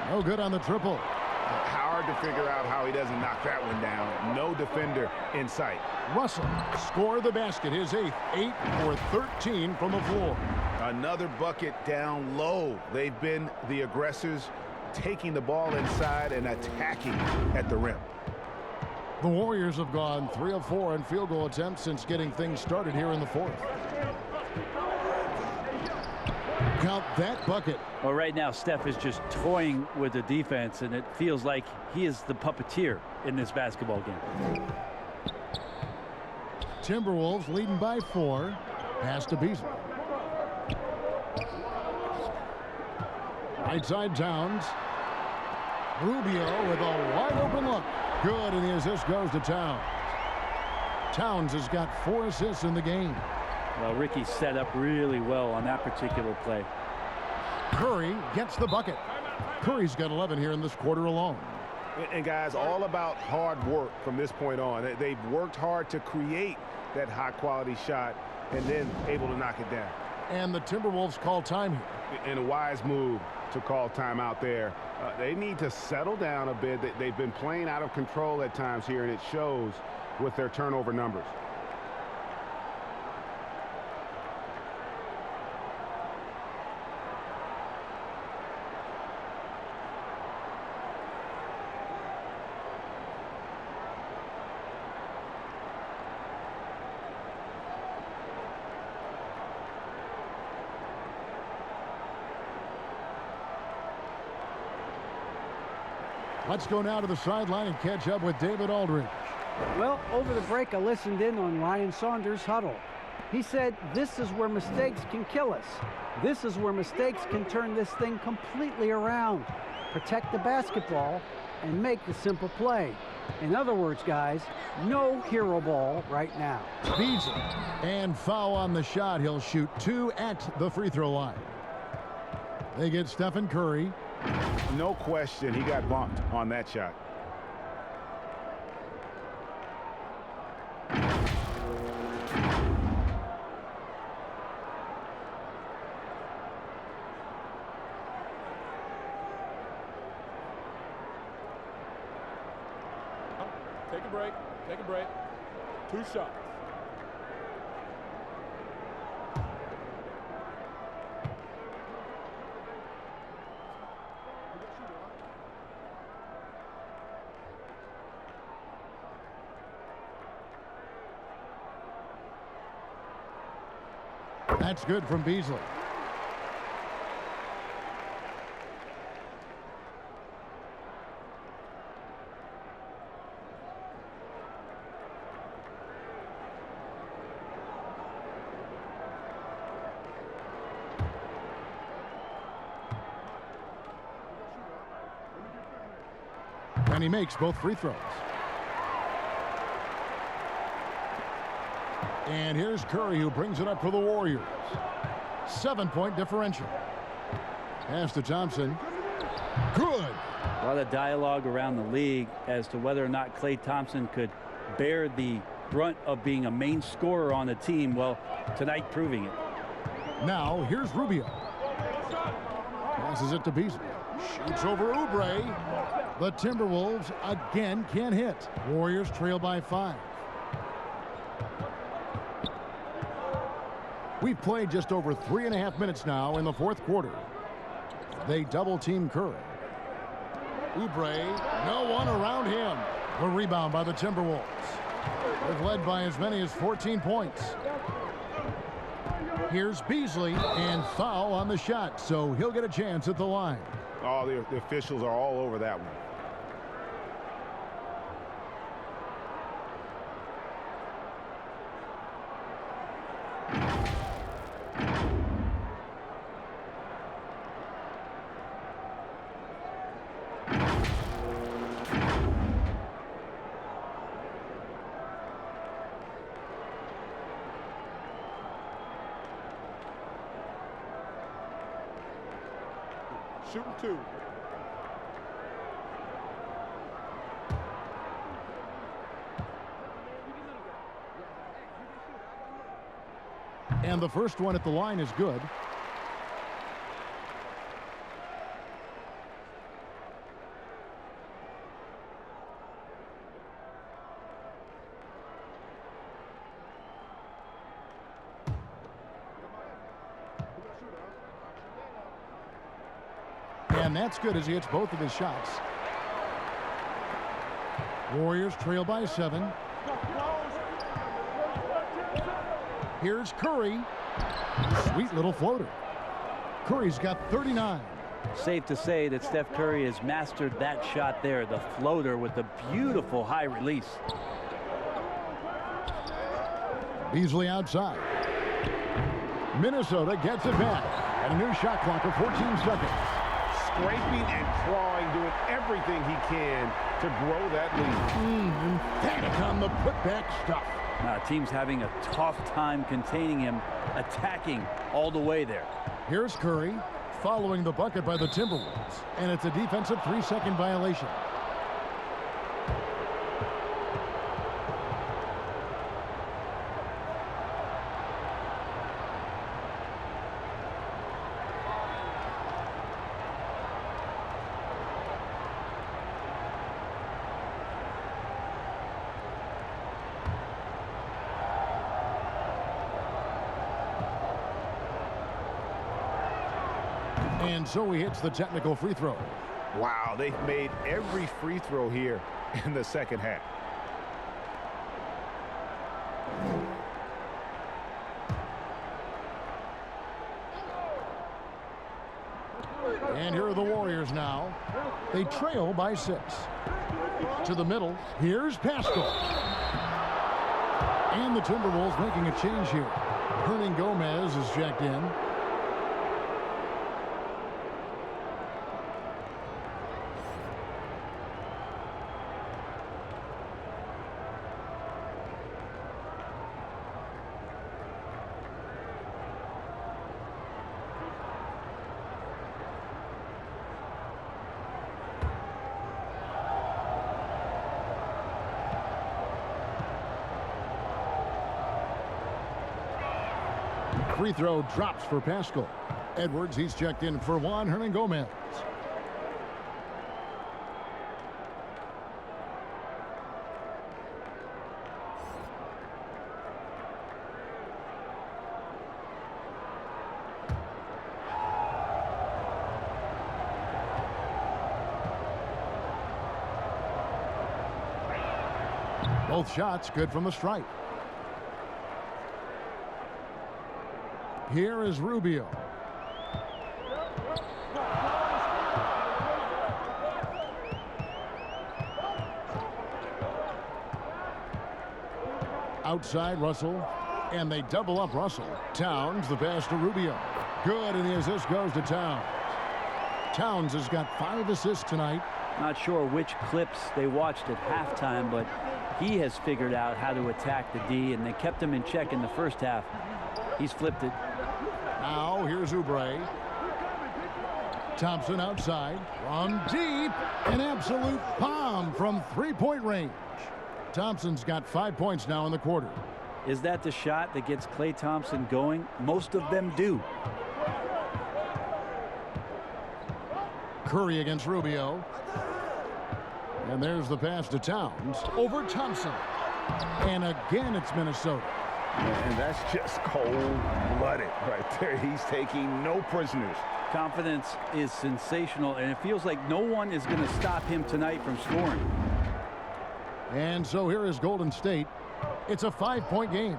No good on the triple. Hard to figure out how he doesn't knock that one down. No defender in sight. Russell score the basket, his 8th. 8 for 13 from the floor. Another bucket down low. They've been the aggressors, taking the ball inside and attacking at the rim. The Warriors have gone 3 of 4 on field goal attempts since getting things started here in the 4th. Count that bucket. Well, right now, Steph is just toying with the defense, and it feels like he is the puppeteer in this basketball game. Timberwolves leading by 4. Pass to Beasley. Right side, Towns. Rubio with a wide open look. Good, and the assist goes to Towns. Towns has got 4 assists in the game. Well, Ricky set up really well on that particular play. Curry gets the bucket. Curry's got 11 here in this quarter alone. And guys, all about hard work from this point on. They've worked hard to create that high-quality shot and then able to knock it down. And the Timberwolves call time here. And a wise move to call time out there. They need to settle down a bit. They've been playing out of control at times here, and it shows with their turnover numbers. Let's go now to the sideline and catch up with David Aldridge. Well, over the break, I listened in on Ryan Saunders' huddle. He said, this is where mistakes can kill us. This is where mistakes can turn this thing completely around. Protect the basketball and make the simple play. In other words, guys, no hero ball right now. Beasley. And foul on the shot. He'll shoot 2 at the free throw line. They get Stephen Curry. No question, he got bumped on that shot. Take a break. Take a break. 2 shots. That's good from Beasley. And he makes both free throws. And here's Curry, who brings it up for the Warriors. 7-point differential. Pass to Thompson. Good. A lot of dialogue around the league as to whether or not Klay Thompson could bear the brunt of being a main scorer on the team. Well, tonight proving it. Now here's Rubio. Passes it to Beasley. Shoots over Oubre. The Timberwolves again can't hit. Warriors trail by 5. We've played just over 3.5 minutes now in the fourth quarter. They double team Curry. Oubre, no one around him. The rebound by the Timberwolves. They've led by as many as 14 points. Here's Beasley, and foul on the shot, so he'll get a chance at the line. Oh, the officials are all over that one. Shooting 2. And the first one at the line is good. And that's good as he hits both of his shots. Warriors trail by 7. Here's Curry. Sweet little floater. Curry's got 39. Safe to say that Steph Curry has mastered that shot there, the floater with the beautiful high release. Beasley outside. Minnesota gets it back. And a new shot clock of 14 seconds. Scraping and clawing, doing everything he can to grow that lead. Emphatic on the putback stuff. Team's having a tough time containing him, attacking all the way there. Here's Curry following the bucket by the Timberwolves, and it's a defensive 3-second violation. And so he hits the technical free throw. Wow, they've made every free throw here in the second half. And here are the Warriors now. They trail by 6. To the middle. Here's Pascal. And the Timberwolves making a change here. Hernan Gomez is checked in. Free throw drops for Pascal. Edwards, he's checked in for Juan Hernan Gomez. Both shots good from the stripe. Here is Rubio. Outside Russell, and they double up Russell. Towns, the pass to Rubio. Good, and the assist goes to Towns. Towns has got 5 assists tonight. Not sure which clips they watched at halftime, but he has figured out how to attack the D, and they kept him in check in the first half. He's flipped it. Now here's Oubre. Thompson outside from deep. An absolute bomb from three-point range. Thompson's got 5 points now in the quarter. Is that the shot that gets Klay Thompson going? Most of them do. Curry against Rubio. And there's the pass to Towns over Thompson. And again, it's Minnesota. And that's just cold-blooded right there. He's taking no prisoners. Confidence is sensational, and it feels like no one is going to stop him tonight from scoring. And so here is Golden State. It's a 5-point game.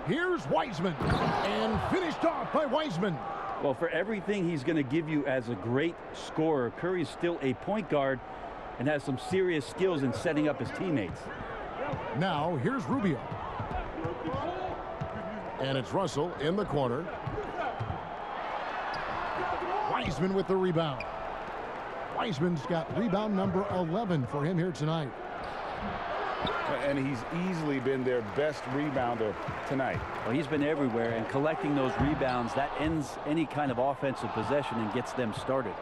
Here's Wiseman. And finished off by Wiseman. Well, for everything he's going to give you as a great scorer, Curry's still a point guard and has some serious skills in setting up his teammates. Now, here's Rubio. And it's Russell in the corner. Wiseman with the rebound. Wiseman's got rebound number 11 for him here tonight. And he's easily been their best rebounder tonight. Well, he's been everywhere, and collecting those rebounds, that ends any kind of offensive possession and gets them started.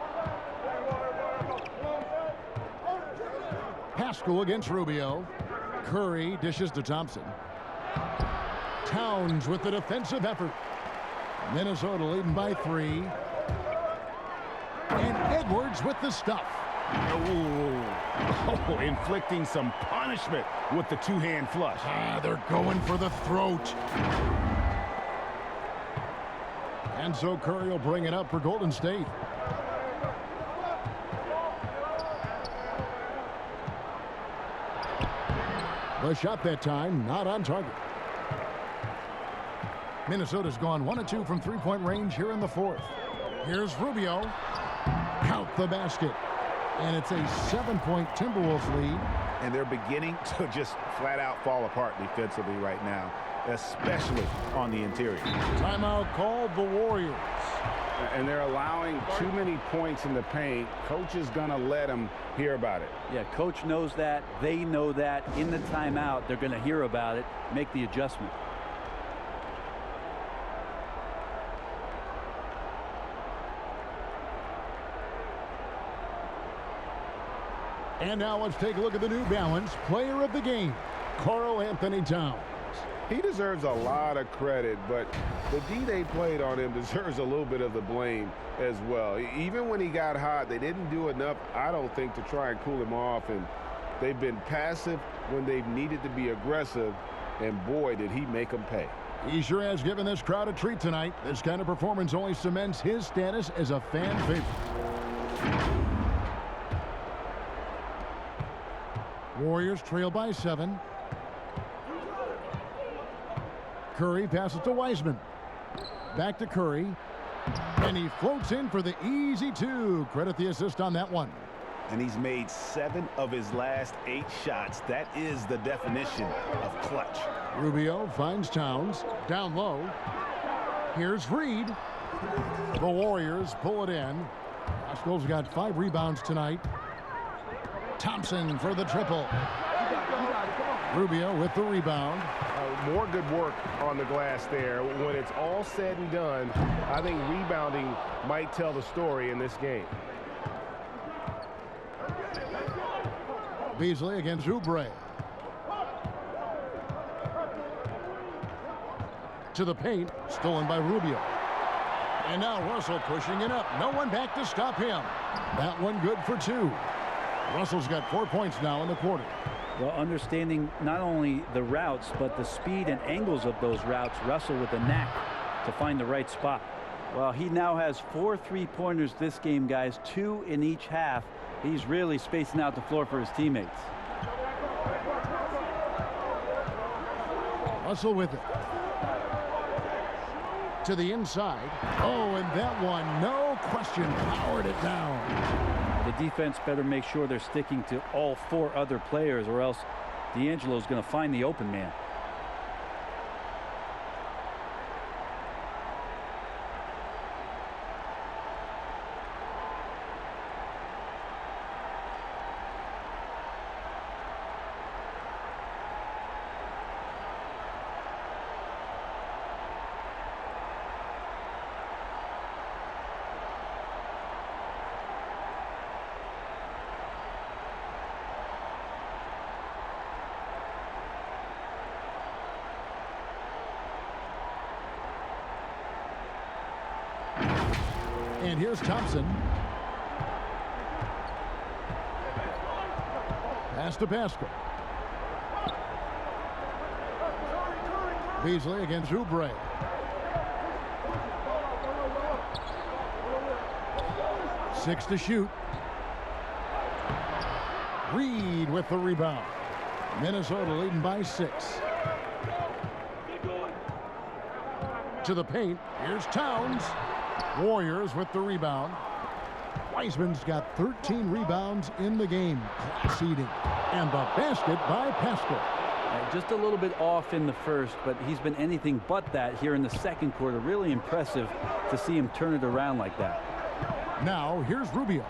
Pascal against Rubio. Curry dishes to Thompson. Towns with the defensive effort. Minnesota leading by 3. And Edwards with the stuff. Oh, inflicting some punishment with the two-hand flush. They're going for the throat. And so Curry will bring it up for Golden State. The shot that time, not on target. Minnesota's gone 1 of 2 from three-point range here in the fourth. Here's Rubio. Count the basket. And it's a 7-point Timberwolves lead. And they're beginning to just flat out fall apart defensively right now, especially on the interior. Timeout called the Warriors. And they're allowing too many points in the paint. Coach is going to let them hear about it. Yeah, coach knows that. They know that. In the timeout, they're going to hear about it, make the adjustment. And now let's take a look at the New Balance player of the game, Karl Anthony Towns. He deserves a lot of credit, but the D they played on him deserves a little bit of the blame as well. Even when he got hot, they didn't do enough, I don't think, to try and cool him off. And they've been passive when they've needed to be aggressive. And boy, did he make them pay. He sure has given this crowd a treat tonight. This kind of performance only cements his status as a fan favorite. Warriors trail by 7. Curry passes to Wiseman. Back to Curry. And he floats in for the easy 2. Credit the assist on that one. And he's made 7 of his last 8 shots. That is the definition of clutch. Rubio finds Towns. Down low. Here's Reed. The Warriors pull it in. Pascal's got 5 rebounds tonight. Thompson for the triple. Rubio with the rebound. More good work on the glass there. When it's all said and done, I think rebounding might tell the story in this game. Beasley against Oubre. To the paint, stolen by Rubio. And now Russell pushing it up. No one back to stop him. That one good for 2. Russell's got 4 points now in the quarter. Well, understanding not only the routes, but the speed and angles of those routes, Russell with a knack to find the right spot. Well, he now has 4 3-pointers this game, guys, 2 in each half. He's really spacing out the floor for his teammates. Russell with it. To the inside. Oh, and that one, no question, powered it down. The defense better make sure they're sticking to all 4 other players, or else D'Angelo's going to find the open man. And here's Thompson. Pass to Pascal. Beasley against Oubre. Six to shoot. Reed with the rebound. Minnesota leading by 6. To the paint. Here's Towns. Warriors with the rebound. Wiseman's got 13 rebounds in the game. Class eating. And the basket by Pascal. Just a little bit off in the first, but he's been anything but that here in the second quarter. Really impressive to see him turn it around like that. Now here's Rubio.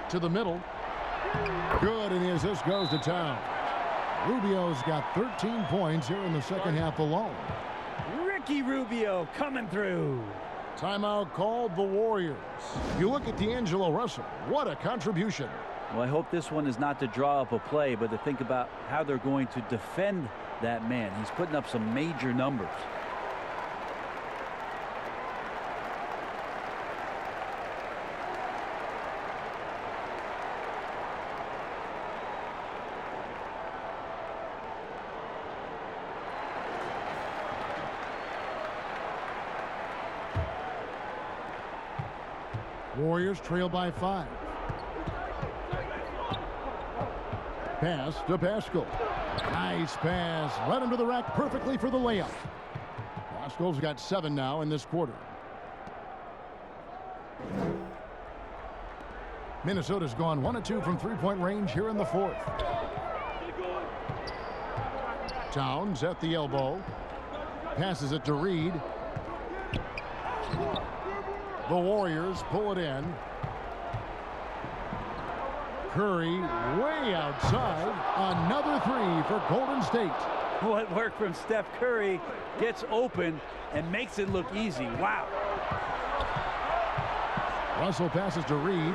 To the middle. Good, and the assist goes to Towns. Rubio's got 13 points here in the second half alone. Ricky Rubio coming through. Timeout called the Warriors. You look at D'Angelo Russell. What a contribution. Well, I hope this one is not to draw up a play, but to think about how they're going to defend that man. He's putting up some major numbers. Warriors trail by 5. Pass to Pascal. Nice pass. Right under the rack perfectly for the layup. Pascal's got 7 now in this quarter. Minnesota's gone 1 of 2 from three-point range here in the 4th. Towns at the elbow. Passes it to Reed. The Warriors pull it in. Curry way outside. Another 3 for Golden State. What work from Steph Curry gets open and makes it look easy. Wow. Russell passes to Reed.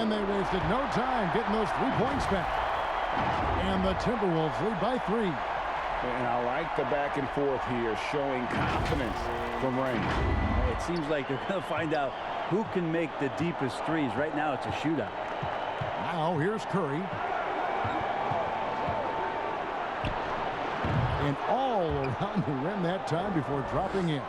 And they wasted no time getting those 3 points back. And the Timberwolves lead by 3. And I like the back and forth here, showing confidence from Rain. It seems like they're going to find out who can make the deepest threes. Right now, it's a shootout. Now, here's Curry. And all around the rim that time before dropping in.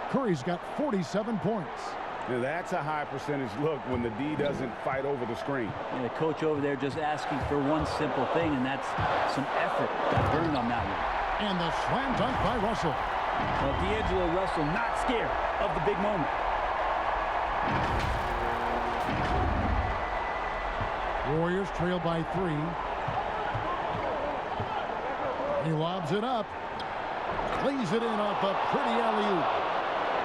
Curry's got 47 points. Now that's a high percentage look when the D doesn't fight over the screen. And the coach over there just asking for one simple thing, and that's some effort. Got burned on that one. And the slam dunk by Russell. Well, D'Angelo Russell not scared of the big moment. Warriors trail by 3. He lobs it up. Lays it in off a pretty alley-oop.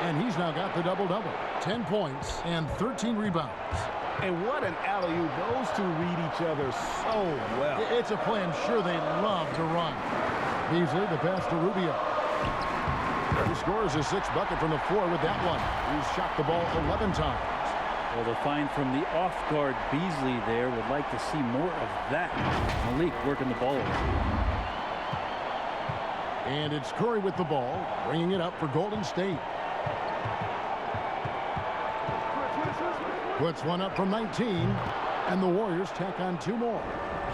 And he's now got the double-double. 10 points and 13 rebounds. And what an alley-oop. Those two read each other so well. It's a play I'm sure they love to run. Beasley, the pass to Rubio. He scores his 6th bucket from the floor with that one. He's shot the ball 11 times. Well, they'll find from the off-guard Beasley there. Would like to see more of that. Malik working the ball over. And it's Curry with the ball, bringing it up for Golden State. Puts one up from 19, and the Warriors tack on 2 more.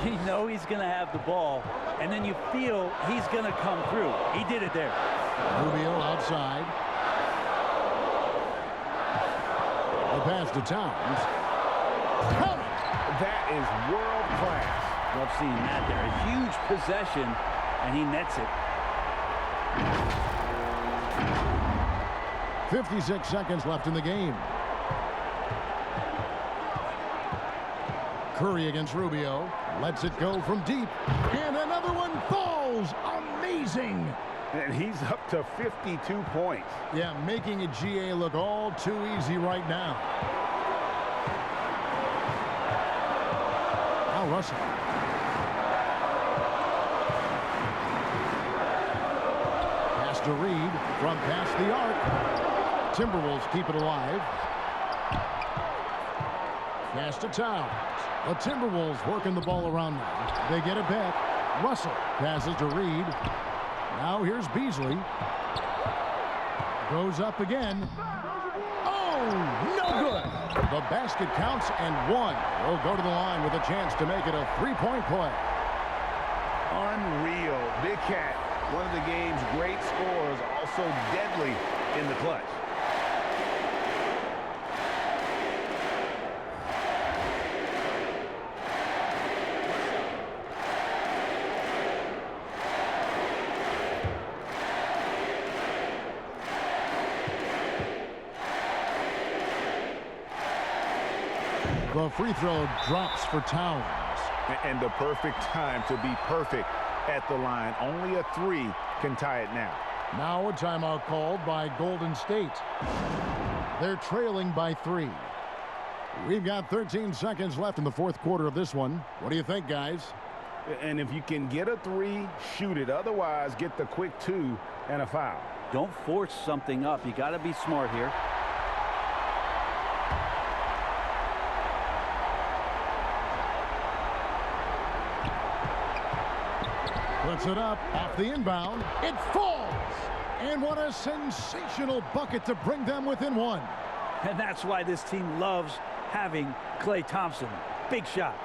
You know he's going to have the ball, and then you feel he's going to come through. He did it there. Rubio outside. The pass to Towns. That is world class. Love seeing that there. A huge possession, and he nets it. .56 seconds left in the game. Curry against Rubio. Lets it go from deep. And another one falls. Amazing. And he's up to 52 points. Yeah, making a GA look all too easy right now. Now Russell. Pass to Reed from past the arc. Timberwolves keep it alive. Pass to Towns. The Timberwolves working the ball around now. They get it back. Russell passes to Reed. Now here's Beasley. Goes up again. Oh, no good. The basket counts and one. Will go to the line with a chance to make it a three-point play. Unreal. Big Cat, one of the game's great scorers, also deadly in the clutch. The free throw drops for Towns. And the perfect time to be perfect at the line. Only a three can tie it now. Now a timeout called by Golden State. They're trailing by 3. We've got 13 seconds left in the fourth quarter of this one. What do you think, guys? And if you can get a three, shoot it. Otherwise, get the quick 2 and a foul. Don't force something up. You got to be smart here. Puts it up off the inbound. It falls. And what a sensational bucket to bring them within 1. And that's why this team loves having Klay Thompson. Big shot.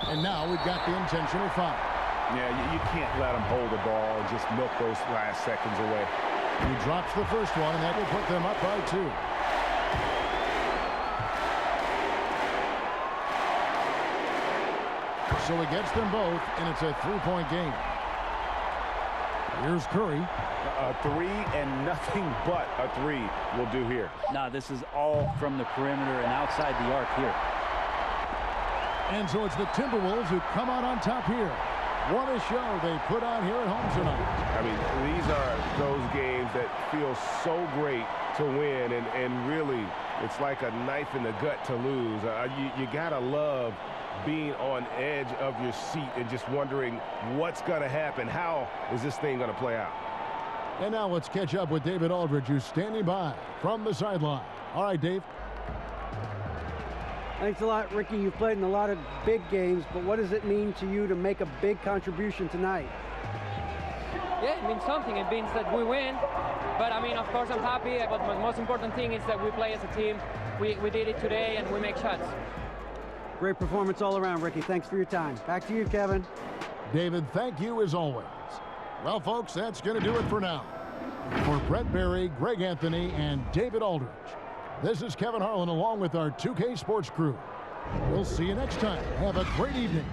And now we've got the intentional foul. Yeah, you can't let him hold the ball and just milk those last seconds away. He drops the first one, and that will put them up by 2. So he gets them both, and it's a 3-point game. Here's Curry. A 3 and nothing but a 3 will do here. Now this is all from the perimeter and outside the arc here. And so it's the Timberwolves who come out on top here. What a show they put on here at home tonight. I mean, these are those games that feel so great to win, and really, it's like a knife in the gut to lose. You gotta love being on edge of your seat and just wondering what's going to happen. How is this thing going to play out? And now let's catch up with David Aldridge, who's standing by from the sideline. All right, Dave. Thanks a lot, Ricky. You've played in a lot of big games, but what does it mean to you to make a big contribution tonight? Yeah, it means something. It means that we win. But, I mean, of course, I'm happy. But the most important thing is that we play as a team. We did it today, and we make shots. Great performance all around, Ricky. Thanks for your time. Back to you, Kevin. David, thank you as always. Well, folks, that's going to do it for now. For Brett Berry, Greg Anthony, and David Aldridge, this is Kevin Harlan along with our 2K Sports crew. We'll see you next time. Have a great evening.